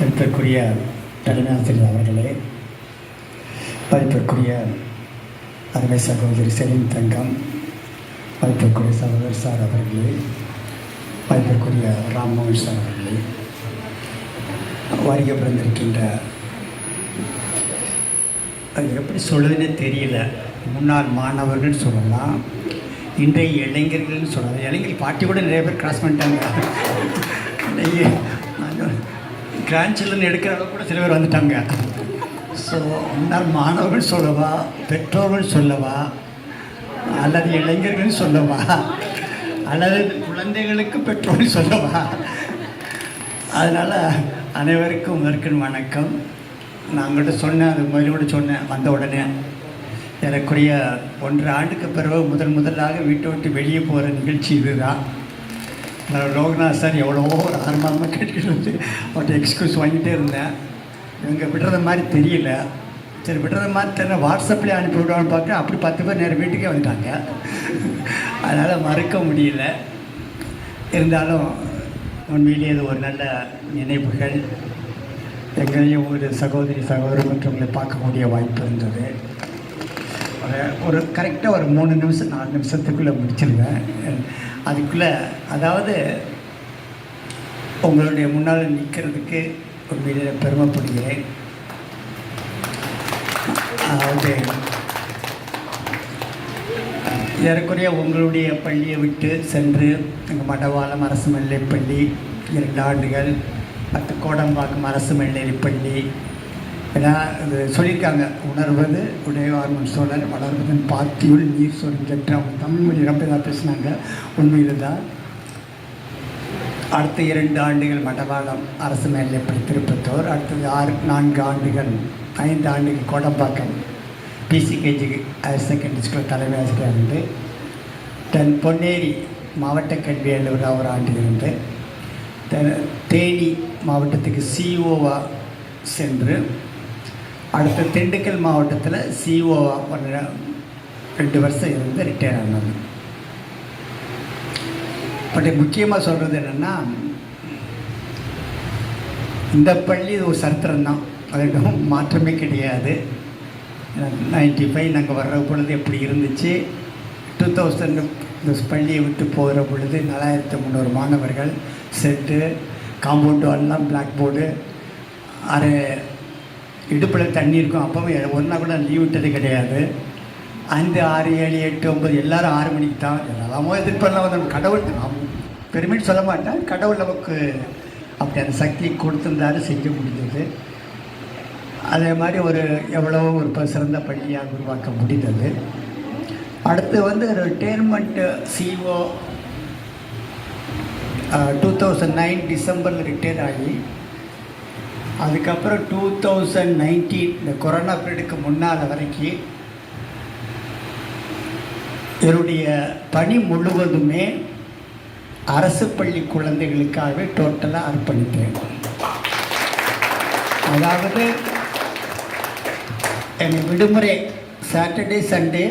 மதிப்பிற்குரிய தலைமை ஆசிரியர் அவர்களே, மதிப்பிற்குரிய அருமை சகோதரி செலின் தங்கம், மதிப்பிற்குரிய சகோதரி சார் அவர்களே, மதிப்பிற்குரிய ராம்மோகன் சார் அவர்களே, வருகை பிறந்திருக்கின்ற, அது எப்படி சொல்லுதுன்னே தெரியல, முன்னாள் மாணவர்கள் சொல்லலாம், இன்றைய இளைஞர்கள்னு சொல்லலாம். இளைஞர் பாட்டி கூட நிறைய பேர் கிராஸ் பண்ணிட்டாங்க. கிராண்ட் சில்ட்ரன் எடுக்கிற அளவு கூட சில பேர் வந்துட்டாங்க. ஸோ முன்னாள் மாணவர்கள் சொல்லவா, பெற்றோர்கள் சொல்லவா, அல்லது இளைஞர்கள் சொல்லவா, அல்லது குழந்தைகளுக்கு பெற்றோர்கள் சொல்லவா? அதனால் அனைவருக்கும் முதற்கண் வணக்கம். நான் உங்கள்கிட்ட சொன்னேன், அது முதலோடு சொன்னேன், வந்த உடனே எனக்குரிய 1.5 ஆண்டுக்கு பிறகு முதலாக வீட்டை விட்டு வெளியே போகிற நிகழ்ச்சி இதுதான். லோகநாத் சார் எவ்வளவோ ஒரு 6 மாதமாக கேட்டுக்கிட்டு அவர்கிட்ட எக்ஸ்கியூஸ் வாங்கிட்டே இருந்தேன். இவங்க விடுறது மாதிரி தெரியல. சரி, விடுறது மாதிரி தெரியல, வாட்ஸ்அப்லேயே அனுப்பி விடுவான்னு பார்க்க அப்படி 10 பேர் நேரம் வீட்டுக்கே வந்துட்டாங்க. அதனால் மறுக்க முடியல. இருந்தாலும் உண்மையிலேயே அது ஒரு நல்ல நினைவுகள். எங்களையும் ஒரு சகோதரி மற்றவங்களை பார்க்கக்கூடிய வாய்ப்பு இருந்தது. ஒரு கரெக்டாக ஒரு 3 நிமிஷம் 4 நிமிஷத்துக்குள்ளே முடிச்சிருவேன். அதுக்குள்ளே அதாவது உங்களுடைய முன்னால் நிற்கிறதுக்கு உண்மையிலே பெருமைப்படுகிறேன். அதாவது ஏறக்குறைய உங்களுடைய பள்ளியை விட்டு சென்று எங்கள் மடவாளம் அரசு மேல்நிலைப்பள்ளி 2 ஆண்டுகள், 10 கோடம்பாக்கம் அரசு மேல்நிலைப்பள்ளி, ஏன்னா இது சொல்லியிருக்காங்க, உணர்வது உடையவார்மன் சோழர், வளர்வதன் பாத்தியுள் நீர் சொல்லிட்டு அவங்க தமிழ் மொழி ரொம்ப தான் பேசினாங்க. உண்மையில் தான். அடுத்த 2 ஆண்டுகள் மடவாளம் அரசு மேல்நிலைப்பள்ளி திருப்பத்தூர், அடுத்தது 4 ஆண்டுகள் 5 ஆண்டுகள் கோடம்பாக்கம் பிசிகேஜி ஹையர் செகண்டரி ஸ்கூல் தலைமை ஆசிரியர் இருந்து, பொன்னேரி மாவட்ட கல்வி அலுவலராக 1 ஆண்டு இருந்து, தேனி மாவட்டத்துக்கு சிஓவாக சென்று, அடுத்த திண்டுக்கல் மாவட்டத்தில் சிஓவாக 2 வருஷம் இருந்து ரிட்டையர் ஆனாங்க. பட் முக்கியமாக சொல்கிறது என்னென்னா, இந்த பள்ளி ஒரு சரித்திரம்தான், அதுக்கு மாற்றமே கிடையாது. 95 நாங்கள் வர்ற பொழுது எப்படி இருந்துச்சு, 2000 இந்த பள்ளியை விட்டு போகிற பொழுது 4300 மாணவர்கள், செட்டு, காம்பவுண்டு எல்லாம், பிளாக் போர்டு, அரை இடுப்பில் தண்ணி இருக்கும். அப்போவே ஒரு நாள் கூட லீவ் விட்டது கிடையாது. 5, 6, 7, 8, 9 எல்லோரும் 6 மணிக்கு தான். எல்லாமோ எதிர்ப்பெல்லாம் வந்து கடவுள், நான் பெருமைன்னு சொல்ல மாட்டேன், கடவுள் நமக்கு அப்படி அந்த சக்தி கொடுத்துருந்தாரு, செஞ்சு முடிஞ்சது. அதே மாதிரி எவ்வளோ ஒரு சிறந்த பள்ளியாக உருவாக்க முடிந்தது. அடுத்து வந்து ரிட்டையர்மெண்ட்டு சிஓ 2009 டிசம்பரில் ரிட்டையர் ஆகி, அதுக்கப்புறம் 2019 இந்த கொரோனா பீரியடுக்கு முன்னால் வரைக்கும் என்னுடைய பணி முழுவதுமே அரசு பள்ளி குழந்தைகளுக்காகவே டோட்டலாக அர்ப்பணித்தேன். அதாவது எங்கள் விடுமுறை Saturday Sunday,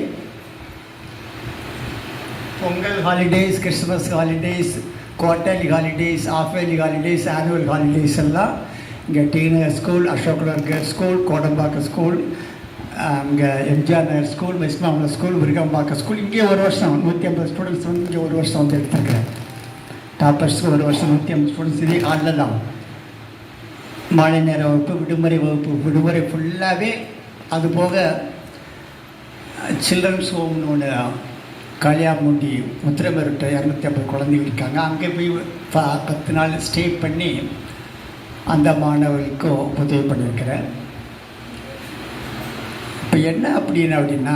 Pongal holidays, Christmas holidays, quarterly holidays, half yearly holidays, annual holidays எல்லாம் இங்கே T Nagar school, Ashok Nagar girls school, Kodambakkam school, இங்கே எம்ஜிஆர் நகர் ஸ்கூல், மெஸ்மாவளம் ஸ்கூல், விருகம்பாக்கம் ஸ்கூல், இங்கே 1 வருஷம் 150 ஸ்டூடெண்ட்ஸ் வந்து இங்கே 1 வருஷம் வந்து எடுத்துருக்கிறேன். டாப்பர்ஸ்க்கு 1 வருஷம் 150 ஸ்டூடெண்ட்ஸ் இதே ஹாலில் தான். மாலை நேர வகுப்பு, விடுமுறை வகுப்பு, விடுமுறை ஃபுல்லாகவே. அதுபோக சில்ட்ரன்ஸ் ஹோம்னு ஒன்று காளியாமுண்டி முத்திரமேருட்ட 250 குழந்தைகள் இருக்காங்க. அங்கே போய் 10 நாள் ஸ்டே பண்ணி அந்த மாணவர்களுக்கும் உதவி பண்ணியிருக்கிறேன். இப்போ என்ன அப்படின்னா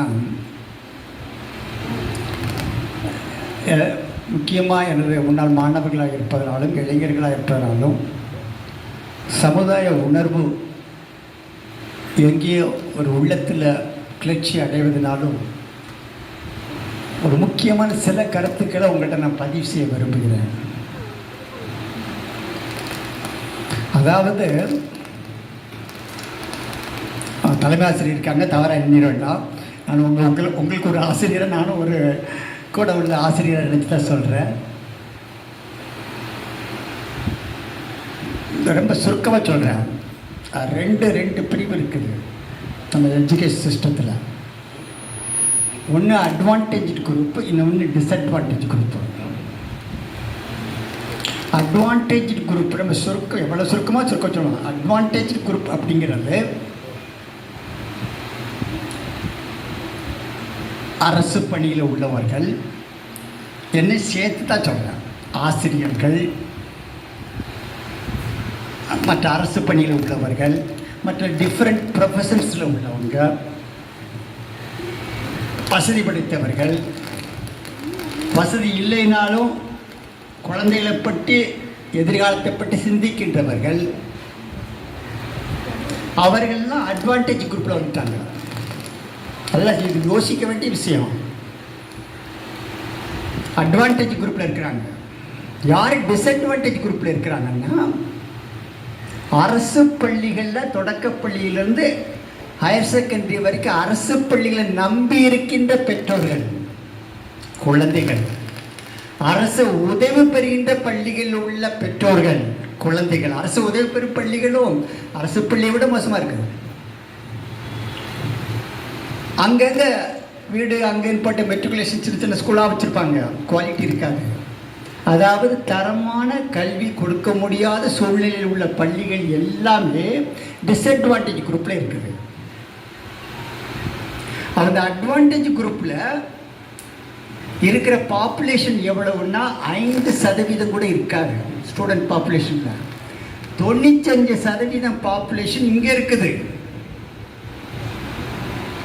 முக்கியமாக எனது முன்னாள் மாணவர்களாக இருப்பதனாலும் இளைஞர்களாக இருப்பதனாலும் சமுதாய உணர்வு எங்கேயோ ஒரு உள்ளத்தில் கிளர்ச்சி அடைவதனாலும் ஒரு முக்கியமான சில கருத்துக்களை உங்கள்கிட்ட நான் பதிவு செய்ய விரும்புகிறேன். அதாவது தலைமை ஆசிரியர் இருக்காங்க, தவறாக எண்ணிட வேண்டாம். நான் உங்களுக்கு ஒரு ஆசிரியரை, நானும் ஒரு கூட உள்ள ஆசிரியரை நினச்சி தான் சொல்கிறேன். ரொம்ப சுருக்கமாக சொல்கிறேன். ரெண்டு பிரிவு இருக்குது நம்ம எஜுகேஷன் சிஸ்டத்தில். ஒன்று அட்வான்டேஜ் குரூப்பு, இன்னொன்று டிஸ்அட்வான்டேஜ் குரூப்பு. அட்வான்டேஜ் குரூப் நம்ம சுருக்கம் எவ்வளோ சுருக்கமாக சொல்லலாம். அட்வான்டேஜ் குரூப் அப்படிங்கிறது அரசு பணியில் உள்ளவர்கள், என்னை சேர்த்து தான் சொல்கிறேன், ஆசிரியர்கள், மற்ற அரசு பணியில் உள்ளவர்கள், மற்ற டிஃப்ரெண்ட் ப்ரொஃபஷன்ஸில் உள்ளவங்க, வசதி படைத்தவர்கள், வசதி இல்லைனாலும் குழந்தைகளை பற்றி எதிர்காலத்தை பற்றி சிந்திக்கின்றவர்கள், அவர்கள்லாம் அட்வான்டேஜ் குரூப்பில் வந்துட்டாங்க. அதெல்லாம் இது யோசிக்க வேண்டிய விஷயம். அட்வான்டேஜ் குரூப்பில் இருக்கிறாங்க. யார் டிஸ்அட்வான்டேஜ் குரூப்பில் இருக்கிறாங்கன்னா, அரசு பள்ளிகளில் தொடக்கப்பள்ளியிலேருந்து ஹையர் செகண்டரி வரைக்கும் அரசு பள்ளிகளை நம்பி இருக்கின்ற பெற்றோர்கள், குழந்தைகள், அரசு உதவி பெறுகின்ற பள்ளிகளில் உள்ள பெற்றோர்கள், குழந்தைகள். அரசு உதவி பெறும் பள்ளிகளும் அரசு பள்ளியை விட மோசமாக இருக்குது. அங்கங்கே வீடு அங்கேன்னு போட்டு மெட்ரிகுலேஷன் சின்ன சின்ன ஸ்கூலாக வச்சுருப்பாங்க, குவாலிட்டி இருக்காது. அதாவது தரமான கல்வி கொடுக்க முடியாத சூழ்நிலையில் உள்ள பள்ளிகள் எல்லாமே டிஸ்அட்வான்டேஜ் குரூப்பில் இருக்குது. அந்த அட்வான்டேஜ் குரூப்பில் இருக்கிற பாப்புலேஷன் எவ்வளவுன்னா 5% கூட இருக்காது. ஸ்டூடெண்ட் பாப்புலேஷனில் 95% பாப்புலேஷன் இங்கே இருக்குது.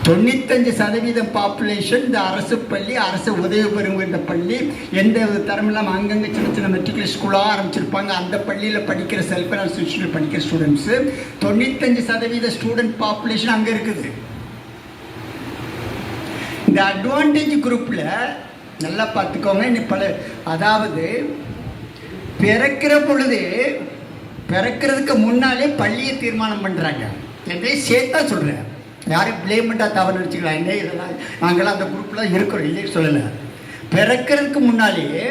95% பாப்புலேஷன் இந்த அரசு பள்ளி, அரசு உதவி பெறுகின்ற பள்ளி, எந்த தரம் இல்லாமல் அங்கங்கே சின்ன சின்ன மெட்ரிகுலேஷன் ஸ்கூலாக ஆரம்பிச்சிருப்பாங்க. அந்த பள்ளியில் படிக்கிற செல்ஃப் ஃபைனான்ஸ் இன்ஸ்டியூஷனில் படிக்கிற ஸ்டூடெண்ட்ஸு 95% ஸ்டூடெண்ட் பாப்புலேஷன் அங்கே இருக்குது. இந்த அட்வான்டேஜ் குரூப்பில் நல்லா பார்த்துக்கோங்க. இன்னும் அதாவது பிறக்கிறதுக்கு முன்னாலே பள்ளியை தீர்மானம் பண்ணுறாங்க. என்னை சேர்த்தா சொல்கிறேன், யாரும் பிளேம் பண்ணால் தவறு நினச்சிக்கலாம். என்ன இதெல்லாம் நாங்களாம் அந்த குரூப்பில் இருக்கிறோம், இல்லைன்னு சொல்லலை. பிறக்கிறதுக்கு முன்னாலேயே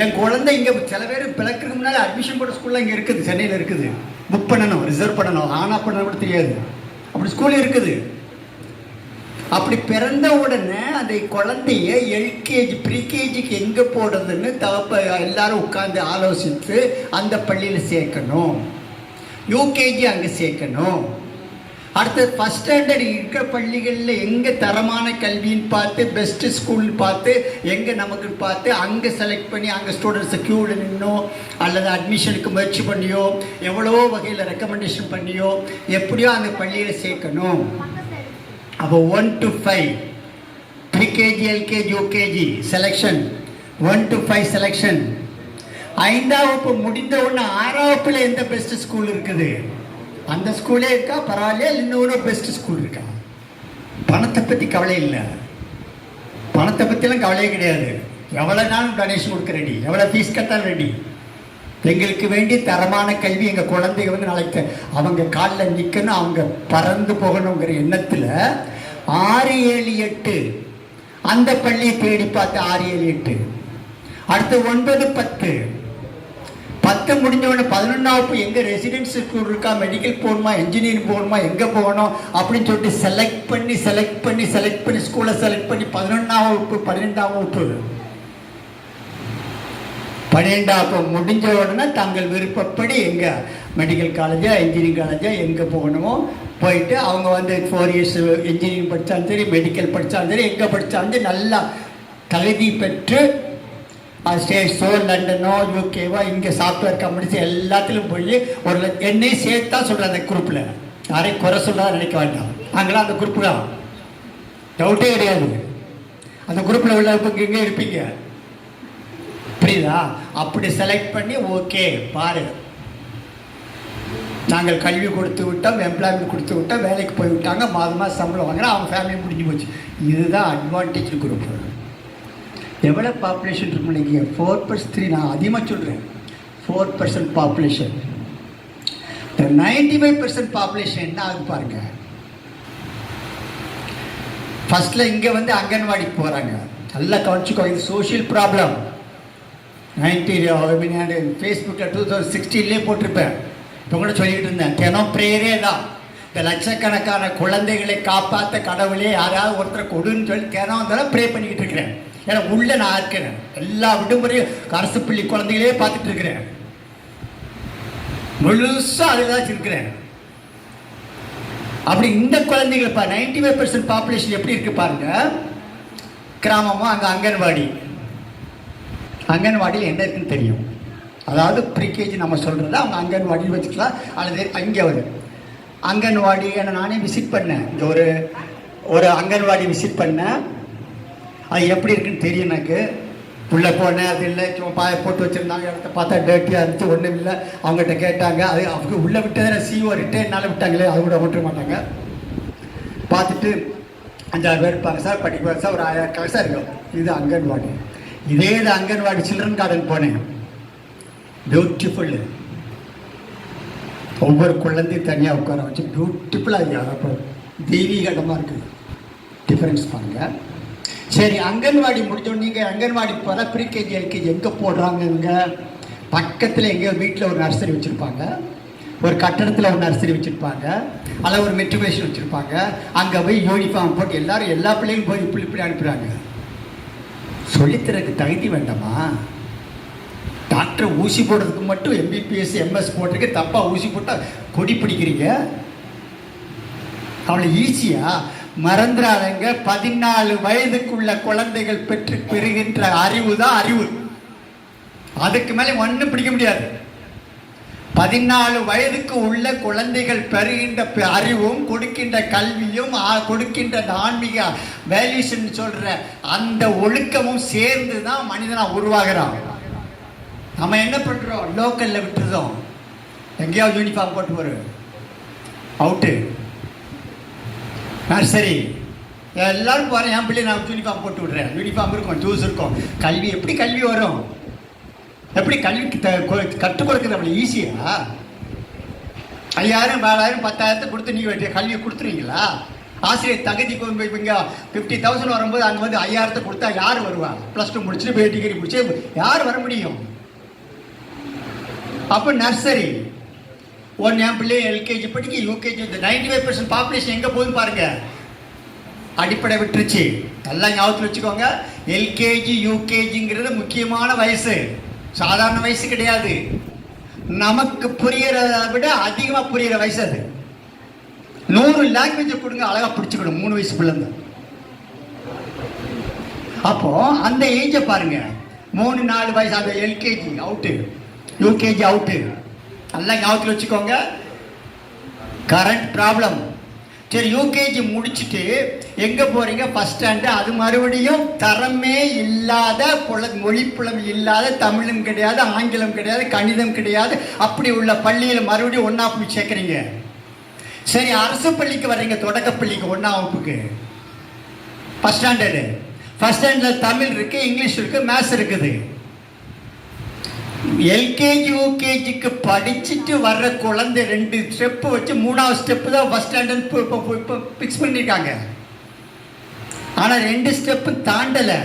என் குழந்தை இங்கே சில பேர் பிறக்கிறதுக்கு முன்னாலே அட்மிஷன் போட்ட ஸ்கூல்லாம் இங்கே இருக்குது, சென்னையில் இருக்குது. புக் பண்ணணும், ரிசர்வ் பண்ணணும், ஆனால் பண்ண கூட தெரியாது. அப்படி ஸ்கூல் இருக்குது. அப்படி பிறந்த உடனே அந்த குழந்தைய எல்கேஜி ப்ரீகேஜிக்கு எங்கே போடுறதுன்னு எல்லாரும் உட்காந்து ஆலோசித்து அந்த பள்ளியில் சேர்க்கணும். யூகேஜி அங்கே சேர்க்கணும். அடுத்தது ஃபஸ்ட் ஸ்டாண்டர்ட் இருக்கிற பள்ளிகளில் எங்கே தரமான கல்வின்னு பார்த்து, பெஸ்ட்டு ஸ்கூல்னு பார்த்து, எங்கே நமக்கு பார்த்து அங்கே செலக்ட் பண்ணி அங்கே ஸ்டூடெண்ட்ஸை க்யூவில் நின்னோ அல்லது அட்மிஷனுக்கு முயற்சி பண்ணியோ எவ்வளோ வகையில் ரெக்கமெண்டேஷன் பண்ணியோ எப்படியோ அந்த பள்ளியில் சேர்க்கணும். அப்போ 1 to 5 pre-KG, LKG, UKG selection, 1 to 5 selection. 5ஆம் வகுப்பு முடிந்த உடனே 6ஆம் வகுப்பில் எந்த பெஸ்ட் ஸ்கூல் இருக்குது அந்த ஸ்கூலே இருக்கா, பரவாயில்லையா, இன்னொரு பெஸ்ட் ஸ்கூல் இருக்கா. பணத்தை பற்றி கவலை இல்லை, பணத்தை பற்றிலாம் கவலையே கிடையாது. எவ்வளோ நாளும் டொனேஷன் கொடுக்க ரெடி, எவ்வளோ ஃபீஸ் கட்டாலும் ரெடி. எங்களுக்கு வேண்டி தரமான கல்வி, எங்கள் குழந்தைங்க வந்து நாளைக்கு அவங்க காலில் நிற்கணும், அவங்க பறந்து போகணுங்கிற எண்ணத்தில் 6, 7, 8 அந்த பள்ளியை தேடி பார்த்து 6, 7, 8. அடுத்து 9, 10 முடிஞ்ச உடனே 11ஆம் வகுப்பு எங்கே ரெசிடென்சி ஸ்கூல் இருக்கா, மெடிக்கல் போகணுமா, இன்ஜினியரிங் போகணுமா, எங்கே போகணும் அப்படின்னு சொல்லிட்டு செலக்ட் பண்ணி ஸ்கூலை செலக்ட் பண்ணி 11ஆம் வகுப்பு 12ஆம் வகுப்பு 12ஆம் வகுப்பு முடிஞ்ச உடனே தங்கள் விருப்பப்படி எங்கே மெடிக்கல் காலேஜா இன்ஜினியரிங் காலேஜா எங்கே போகணுமோ போயிட்டு அவங்க வந்து 4 இயர்ஸ் இன்ஜினியரிங் படித்தாலும் சரி, மெடிக்கல் படித்தாலும் சரி, எங்கே படித்தாலும் சரி நல்லா தகுதி பெற்று ஸ்டேட்ஸோ லண்டனோ யூகேவோ இங்கே சாஃப்ட்வேர் கம்பெனிஸ் எல்லாத்துலையும் போய் ஒரு என்னை சேர்த்தா சொல்கிறேன். அந்த குரூப்பில் யாரையும் குறை சொல்கிறதா நினைக்க வேண்டாம். நாங்களாம் அந்த குரூப்பு தான், டவுட்டே கிடையாது. அந்த குரூப்பில் உள்ள இங்கே இருப்பீங்க, புரியுதா? அப்படி செலக்ட் பண்ணி ஓகே பாரு, நாங்கள் கல்வி கொடுத்து விட்டோம், எம்ப்ளாய்மெண்ட் கொடுத்து விட்டோம், வேலைக்கு போய் விட்டாங்க, மாதமாக சம்பளம் வாங்கினா அவங்க ஃபேமிலி முடிஞ்சு போச்சு. இதுதான் அட்வான்டேஜ் குரூப். எவ்வளோ பாப்புலேஷன் இருக்கும் நீங்கள்? 4%. நான் அதிகமாக சொல்கிறேன், 4% பாப்புலேஷன். 95% பாப்புலேஷன் என்ன ஆகுது பாருங்க. ஃபர்ஸ்ட்ல இங்கே வந்து அங்கன்வாடிக்கு போகிறாங்க. நல்லா கவனிச்சுக்கோ, இது சோஷியல் ப்ராப்ளம். ஃபேஸ்புக்கில் 2016 போட்டிருப்பேன். இப்போ கூட சொல்லிட்டு இருந்தேன், தினம் ப்ரேயரே தான். இந்த லட்சக்கணக்கான குழந்தைகளை காப்பாற்ற கடவுளே யாராவது ஒருத்தரை கொடுன்னு சொல்லி தினம் ப்ரே பண்ணிக்கிட்டு இருக்கிறேன். ஏன்னா உள்ள நான் இருக்கிறேன், எல்லா விடுமுறையும் அரசு பள்ளி குழந்தைகளே பார்த்துட்டு இருக்கிறேன், முழுசா அதுதான் இருக்கிறேன். அப்படி இந்த குழந்தைகள் 95% பாப்புலேஷன் எப்படி இருக்கு பாருங்க. கிராமமும் அங்கே அங்கன்வாடியில் என்ன இருக்குன்னு தெரியும். அதாவது ப்ரீகேஜி நம்ம சொல்கிறது அவங்க அங்கன்வாடியில் வச்சுக்கலாம், அல்லது அங்கே வரும் அங்கன்வாடி. நானே விசிட் பண்ணேன், இங்கே ஒரு அங்கன்வாடி விசிட் பண்ணேன். அது எப்படி இருக்குன்னு தெரியும் எனக்கு. உள்ளே போனேன், அது இல்லை, சும்மா பாய போட்டு வச்சுருந்தாங்க, இடத்த பார்த்தா டேர்ட்டியாக இருந்துச்சு, ஒன்றும் இல்லை. அவங்ககிட்ட கேட்டாங்க, அது அவங்க உள்ளே விட்டதை சிஓ ரிட்டேர்னால விட்டாங்களே, அது கூட விட்டுற மாட்டாங்க. பார்த்துட்டு 5-6 பேர் இருப்பாங்க சார், படிக்க சார், ஒரு 1000 கலசா இருக்கும். இது அங்கன்வாடி. இதே இது அங்கன்வாடி சில்ட்ரன் கார்டன் போனேன், பியூட்டிஃபுல். ஒவ்வொரு குழந்தையும் தனியாக உட்கார வச்சு பியூட்டிஃபுல்லாக தெய்வீக இடமா இருக்குது. டிஃபரன்ஸ் பாருங்க. சரி, அங்கன்வாடி முடிஞ்சோம். நீங்கள் அங்கன்வாடி போகிற ப்ரீகேஜி எல்கேஜி எங்கே போடுறாங்க? பக்கத்தில் எங்கேயோ வீட்டில் ஒரு நர்சரி வச்சுருப்பாங்க, ஒரு கட்டடத்தில் ஒரு நர்சரி வச்சுருப்பாங்க, அல்லது ஒரு மெட்ரிகுலேஷன் வச்சுருப்பாங்க. அங்கே போய் யூனிஃபார்ம் போட்டு எல்லா பிள்ளைகளும் போய் இப்படி அனுப்புகிறாங்க. சொல்லித்தரக்கு தகுதி வேண்டாமா? டாக்டர் ஊசி போடுறதுக்கு மட்டும் எம்பிபிஎஸ் எம்எஸ் போட்டிருக்கு, தப்பாக ஊசி போட்டால் கொடி பிடிக்கிறீங்க. அவ்வளோ ஈஸியா? மறந்துடாதங்க, 14 வயதுக்குள்ள குழந்தைகள் பெறுகின்ற அறிவு தான் அறிவு. அதுக்கு மேலே ஒன்றும் பிடிக்க முடியாது. 14 வயதுக்கு உள்ள குழந்தைகள் பெறுகின்ற அறிவும், கொடுக்கின்ற கல்வியும், கொடுக்கின்ற ஆன்மீக வேல்யூஷன் சொல்ற அந்த ஒழுக்கமும் சேர்ந்து தான் மனிதனா உருவாகிறான். நம்ம என்ன பண்றோம்? லோக்கல்ல விட்டுறோம். எங்கேயாவது யூனிஃபார்ம் போட்டு வரும், அவுட்டு. நர்சரி எல்லாரும் போகிறேன், என் பிள்ளை நான் யூனிஃபார்ம் போட்டு விட்றேன். யூனிஃபார்ம் இருக்கும், ஜூஸ் இருக்கும். கல்வி எப்படி கல்வி வரும்? எப்படி கல்வி கற்றுக் கொடுக்குறது அவ்வளோ ஈஸியா? 5000 4000 10,000 கொடுத்து நீங்கள் கல்வியை கொடுத்துருவீங்களா? ஆசிரியர் தகுதி இங்கே 50,000 வரும்போது அங்கே வந்து 5000 கொடுத்தா யார் வருவா? +2 முடிச்சுட்டு போய் டிகிரி முடிச்சு யார் வர முடியும்? அப்போ நர்சரி என் பிள்ளை எல்கேஜி படிக்க, யூகேஜி. இந்த 95% பாப்புலேஷன் எங்கே போகுதுன்னு பாருங்க. அடிப்படை விட்டுருச்சு. எல்லாம் ஞாபகத்தில் வச்சுக்கோங்க. எல்கேஜி யூகேஜிங்கிறது முக்கியமான வயசு, சாதாரண வயசு கிடையாது. நமக்கு புரியறத விட அதிகமாக புரிகிற வயசு அது. 100 லாங்குவேஜை கொடுங்க, அழகாக பிடிச்சிக்கணும் 3 வயசு பிள்ளைங்க. அப்போ அந்த ஏஜை பாருங்க. 3-4 வயசு அந்த எல்கேஜி அவுட்டு, யூகேஜி அவுட்டு. நல்லா ஞாபகத்தில் வச்சுக்கோங்க. Current problem. சரி, யூகேஜி முடிச்சுட்டு எங்கே போகிறீங்க? First stand. அது மறுபடியும் தரமே இல்லாத மொழிப்புலம் இல்லாத, தமிழும் கிடையாது, ஆங்கிலம் கிடையாது, கணிதம் கிடையாது, அப்படி உள்ள பள்ளியில் மறுபடியும் 1ஆம் வகுப்பு சேர்க்குறீங்க. சரி, அரசு பள்ளிக்கு வர்றீங்க, தொடக்கப்பள்ளிக்கு 1ஆம் வகுப்புக்கு. First standard. ஃபஸ்ட் ஸ்டாண்டர்டில் தமிழ் இருக்குது, இங்கிலீஷ் இருக்குது, மேத்ஸ் இருக்குது. எல்கேஜி யூகேஜிக்கு படிச்சுட்டு வர்ற குழந்தை 2 ஸ்டெப்பு வச்சு 3ஆவது ஸ்டெப்பு தான் ஃபஸ்ட் ஸ்டாண்டர்ட் இப்போ ஃபிக்ஸ் பண்ணியிருக்காங்க. ஆனால் 2 ஸ்டெப்பு தாண்டலை.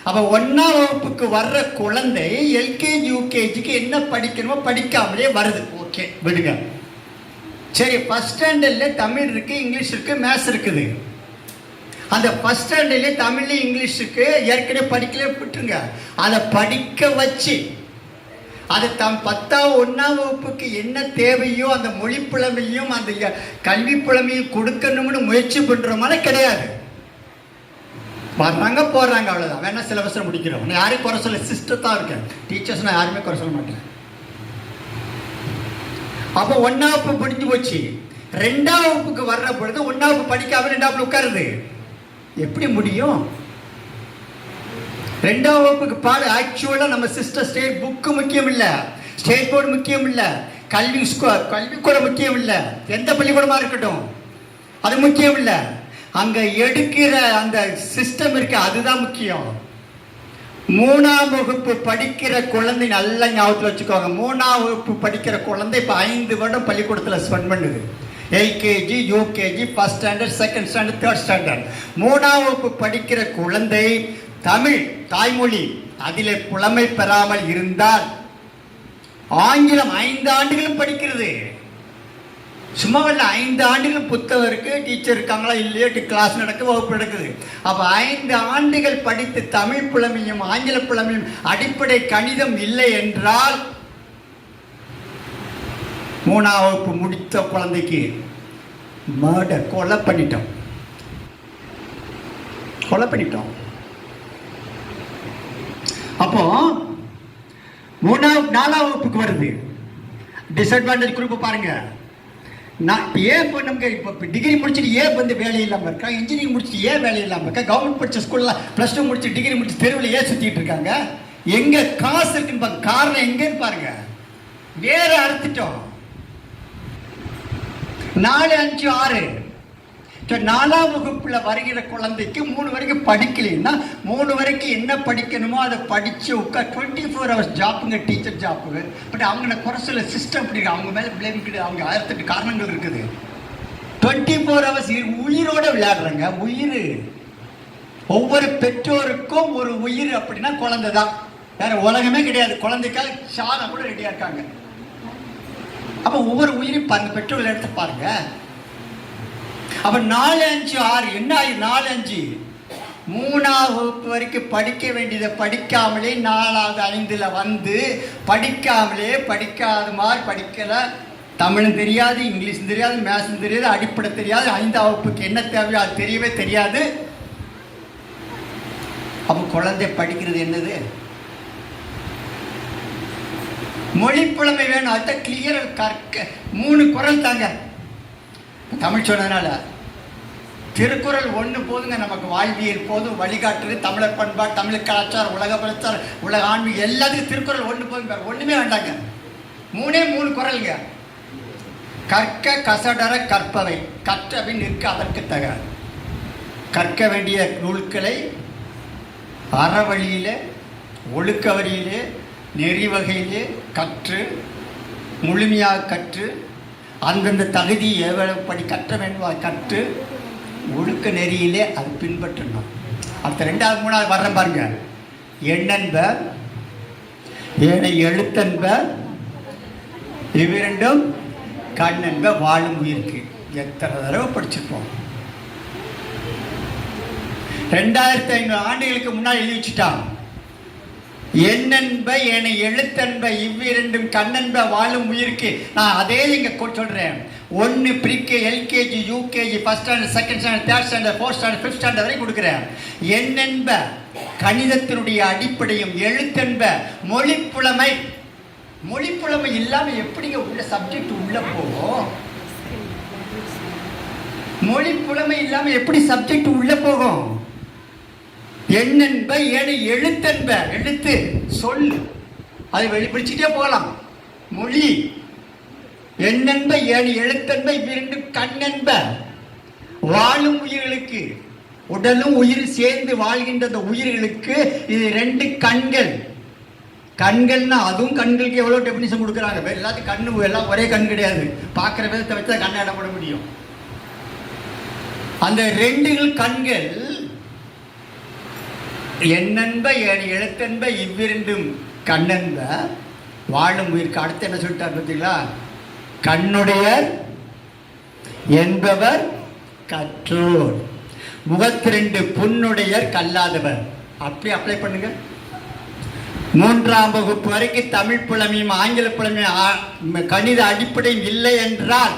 அப்போ 1ஆம் வகுப்புக்கு வர்ற குழந்தை எல்கேஜி யூகேஜிக்கு என்ன படிக்கணுமோ படிக்காமலே வருது. ஓகே, விடுங்க. சரி, ஃபஸ்ட் ஸ்டாண்டர்டில் தமிழ் இருக்குது, இங்கிலீஷ் இருக்குது, மேத்ஸ் இருக்குது. அந்த ஃபஸ்ட் ஸ்டாண்டர்ட்லேயே தமிழ்லேயும் இங்கிலீஷுக்கு ஏற்கனவே படிக்கலே விட்டுருங்க. அதை படிக்க வச்சு அது 10ஆம் 1ஆம் வகுப்புக்கு என்ன தேவையோ அந்த மொழி புலமையும் அந்த கல்வி புலமையும் கொடுக்கணும்னு முயற்சி பண்ணுறோமான கிடையாது. வர்றாங்க போடுறாங்க, அவ்வளோதான். வேணா சிலபஸில் முடிக்கிறோம். நான் யாரையும் குறை சொல்ல, சிஸ்டத்தான் இருக்கேன். டீச்சர்ஸ் நான் யாருமே குறை சொல்ல மாட்டேன். அப்போ 1ஆம் வகுப்பு முடிஞ்சு போச்சு. 2ஆம் வகுப்புக்கு வர்ற பொழுது 1ஆம் வகுப்பு படிக்காம 2ஆம் வகுப்பு உட்காருது. எப்படி முடியும்? 2ஆம் வகுப்புக்கு பாடு ஆக்சுவலாக நம்ம சிஸ்டர் ஸ்டேட் புக்கு முக்கியம் இல்லை, ஸ்டேட் போர்டு முக்கியம் இல்லை, கல்விக்கூடம் முக்கியம் இல்லை, எந்த பள்ளிக்கூடமாக இருக்கட்டும் அது முக்கியம் இல்லை. அங்கே எடுக்கிற அந்த சிஸ்டம் இருக்கு, அதுதான் முக்கியம். 3ஆம் வகுப்பு படிக்கிற குழந்தை நல்லா ஞாபகத்தில் வச்சுக்கோங்க. 3ஆம் வகுப்பு படிக்கிற குழந்தை இப்போ 5 வருடம் பள்ளிக்கூடத்தில் ஸ்பெண்ட் பண்ணுது. LKG, UKG, first standard, second standard, third standard. 3ஆம் வகுப்பு படிக்கிற குழந்தை தமிழ் தாய்மொழி அதில் புலமை பெறாமல் இருந்தால் ஆங்கிலம் 5 ஆண்டுகளும் படிக்கிறது. சும்மா இல்லை, 5 ஆண்டுகள் புத்தகம் இருக்கு, டீச்சர் இருக்காங்களா இல்லையோ, கிளாஸ் நடக்குது, வகுப்பு நடக்குது. அப்ப 5 ஆண்டுகள் படித்து தமிழ் புலமையும் ஆங்கில புலமையும் அடிப்படை கணிதம் இல்லை என்றால் 3ஆம் வகுப்பு முடித்த குழந்தைக்கு மர்டர், கொலை பண்ணிட்டோம். அப்போ 4ஆம் வகுப்புக்கு வருது. டிஸ்அட்வான்டேஜ் குரூப் பாருங்க. நான் ஏன் இப்போ நமக்கு இப்போ டிகிரி முடிச்சுட்டு ஏன் வந்து வேலை இல்லாமல் இருக்கா, இன்ஜினியரிங் முடிச்சுட்டு ஏன் வேலை இல்லாமல் இருக்கா, கவர்மெண்ட் படித்த ஸ்கூலில் +2 முடிச்சு டிகிரி முடிச்சு தெருவில் ஏன் சுற்றிட்டு இருக்காங்க? எங்கே காசு இருக்குன்னு பாருங்க. காரணம் எங்கேன்னு பாருங்க. வேற அறுத்துட்டோம். 4, 5, 6 4ஆம் வகுப்புல வருகிற குழந்தைக்கு 3 வரைக்கும் படிக்கலைன்னா 3 வரைக்கும் என்ன படிக்கணுமோ அதை படிச்சு உட்கார். 24 hours ஜாப்புங்க, டீச்சர் ஜாப்பு. பட் அவங்க குறை சொல்ல சிஸ்டம் அப்படி அவங்க மேல பிளேம் கிடையாது. அவங்க 1008 காரணங்கள் இருக்குது. 24 hours உயிரோட விளையாடுறாங்க. உயிர், ஒவ்வொரு பெற்றோருக்கும் ஒரு உயிர் அப்படின்னா குழந்தை தான், வேற உலகமே கிடையாது. குழந்தைக்காக சாண கூட ரெடியா இருக்காங்க. அப்ப ஒவ்வொரு உயிரையும் பாருங்க, பெற்றோர்கள் எடுத்து பாருங்க. அப்ப 4, 5, 6 என்ன ஆகி 4, 5 3ஆம் வகுப்பு வரைக்கும் படிக்க வேண்டியதை படிக்காமலே 4வது 5ல் வந்து படிக்காமலே, படிக்காத மாதிரி படிக்கல. தமிழும் தெரியாது, இங்கிலீஷும் தெரியாது, மேத்ஸும் தெரியாது, அடிப்படை தெரியாது, 5ஆம் வகுப்புக்கு என்ன தேவையோ அது தெரியவே தெரியாது. அப்ப குழந்தை படிக்கிறது என்னது? மொழி புலமை வேணும். அதை கிளியர் கற்க 3 குறள் தாங்க. தமிழ் சொன்னதுனால திருக்குறள் 1 போதுங்க. நமக்கு வாழ்வியல் போதும், வழிகாட்டுறது, தமிழர் பண்பாடு, தமிழ் கலாச்சாரம், உலக பிரச்சாரம், உலக ஆன்மீகம் எல்லாத்துக்கும் திருக்குறள் 1 போதுங்க. ஒண்ணுமே வேண்டாங்க. 3 குறளுங்க. கற்க கசடர கற்பவை, கற்றபின் நிற்க அதற்கு தக. கற்க வேண்டிய நூல்களை அறவழியிலே, ஒழுக்க வழியிலே, நெறி வகையிலே கற்று முழுமையாக கற்று அந்தந்த தகுதி எவ்வளவுப்படி கற்ற வேண்டும் கற்று ஒழுக்க நெறியிலே அது பின்பற்றணும். அடுத்த 2வது 3வது வர்ற பாருங்க. எண்ணென்ப ஏனை எழுத்தென்ப இவ்விரண்டும் கண்ணென்ப வாழும் உயிருக்கு. எத்தனை தடவை படிச்சிருப்போம்? 2500 ஆண்டுகளுக்கு முன்னாடி எழுதி வச்சுட்டான். எண்ணென்ப ஏனை எழுத்தென்ப இவ்விரண்டும் கண்ணென்ப வாழும் உயிருக்கு. நான் அதே இங்க சொல்றேன். 1 pre KG, LKG, UKG, first standard, second standard, third standard, fourth standard, fifth standard வரை கொடுக்குறேன். எண்ணென்ப கணிதத்தினுடைய அடிப்படையும், எழுத்தென்ப மொழிப்புலமை. மொழிப்புலமை இல்லாம எப்படிங்க உள்ள சப்ஜெக்ட் உள்ள போகும்? மொழிப்புலமை இல்லாம எப்படி சப்ஜெக்ட் உள்ள போகும்? எண்ணென்ப ஏனை எழுத்தென்ப, எழுத்து சொல், அதை வெளிப்பிடிச்சுட்டே போகலாம். மொழி எண்ணென்ப ஏனை எழுத்தென்ப இவ்விரண்டும் கண்ணென்ப வாழும் உயிர்களுக்கு. உடலும் உயிர் சேர்ந்து வாழ்கின்ற அந்த உயிர்களுக்கு இது 2 கண்கள். கண்கள்னா அதுவும் கண்களுக்கு எவ்வளவு டெபினிஷன் கொடுக்குறாங்க. எல்லாத்துக்கும் கண்ணு எல்லாம் ஒரே கண் கிடையாது. பார்க்குற விதத்தை வச்சு தான் கண்ணாட போட முடியும். அந்த 2 கண்கள் எண்ணென்ப ஏனை எழுத்தென்ப இவ்விரண்டும் கண்ணென்ப வாழும் உயிருக்கு. அடுத்து என்ன சொல்லிட்டார் பார்த்தீங்களா? கண்ணுடையர் என்பவர் கற்றோர், முகத்திரண்டு புண்ணுடையர் கல்லாதவர். அப்படி அப்ளை பண்ணுங்க. 3ஆம் வகுப்பு வரைக்கும் தமிழ் புலமையும் ஆங்கில புலமையும் கணித அடிப்படையும் இல்லை என்றால்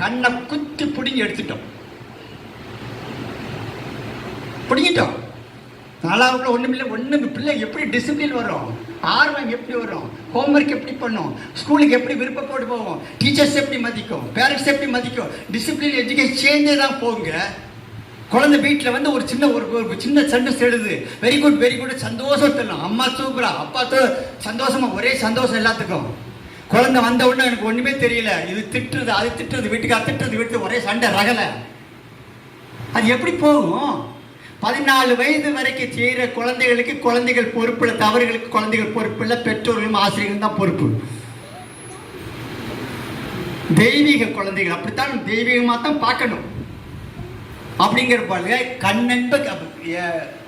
கண்ணை குத்தி பிடிங்கி எடுத்துட்டோம். பிடிங்கிட்டோம். 4ஆவது ஒன்றும் பிள்ளை எப்படி டிசிப்ளின் வரும், ஆர்வம் எப்படி வரும், ஹோம்ஒர்க் எப்படி பண்ணும், ஸ்கூலுக்கு எப்படி விருப்பப்பட்டு போவோம், டீச்சர்ஸ் எப்படி மதிக்கும், பேரண்ட்ஸ் எப்படி மதிக்கும், டிசிப்ளின் எஜுகேஷன் சேஞ்சே தான் போங்க. குழந்தை வீட்டில் வந்து ஒரு சின்ன சென்டென்ஸ் எழுது, வெரி குட் சந்தோஷம் தரலாம். அம்மா சூப்பரா, அப்பா சந்தோஷமா, ஒரே சந்தோஷம் எல்லாத்துக்கும். குழந்தை வந்த உடனே எனக்கு ஒண்ணுமே தெரியல, இது திட்டுறது அது திட்டுறது, வீட்டுக்கார திட்டுறது, வீட்டுக்கு ஒரே சண்டை ரகலை. அது எப்படி போகும்? 14 வயது வரைக்கும் செய்கிற குழந்தைகளுக்கு குழந்தைகள் பொறுப்பு இல்லை, தவறுகளுக்கு குழந்தைகள் பொறுப்பு இல்லை, பெற்றோர்களும் ஆசிரியர்களும் தான் பொறுப்பு. தெய்வீக குழந்தைகள் அப்படித்தான் தெய்வீகமாக தான் பார்க்கணும். அப்படிங்கிற பாருங்க. கண்ணென்ப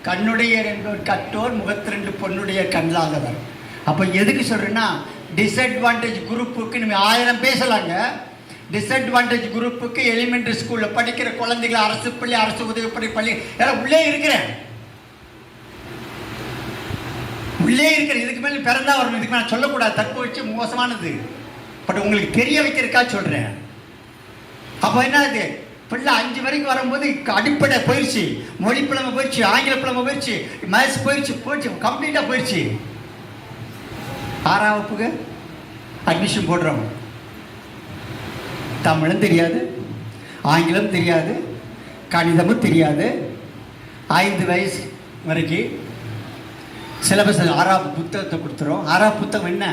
கண்ணுடைய என்பவர் கற்றோர், முகத்திரண்டு பொண்ணுடைய கண்ணாதவர். அப்ப எதுக்கு சொல்றேன்னா டிஸ்அட்வான்டேஜ் குரூப்புக்கு நம்ம 1000 பேசலாங்க. டிஸ்அட்வான்டேஜ் குரூப்புக்கு எலிமெண்டரி ஸ்கூலில் படிக்கிற குழந்தைகள், அரசு பள்ளி, அரசு உதவிப்பள்ளி பள்ளி எல்லாம் உள்ளே இருக்கிறேன். இதுக்கு மேலே பிறந்தா வரணும். இதுக்கு நான் சொல்லக்கூடாது, தப்பு வச்சு மோசமானது. பட் உங்களுக்கு தெரிய வைக்கிறதுக்கா சொல்றேன். அப்போ என்ன இது, பிள்ளை 5 வரைக்கும் வரும்போது அடிப்படை போயிடுச்சு, மொழி புலமை போயிடுச்சு, ஆங்கில புலமை போயிடுச்சு, மேத்ஸ் போயிடுச்சு, கம்ப்ளீட்டா போயிடுச்சு. 6ஆம் வகுப்புக்கு அட்மிஷன் போடுறோம். தமிழும் தெரியாது, ஆங்கிலம் தெரியாது, கணிதமும் தெரியாது. 5 வயசு வரைக்கும் சிலபஸ் 6ஆம் புத்தகத்தை கொடுத்துரும். 6ஆம் புத்தகம் என்ன,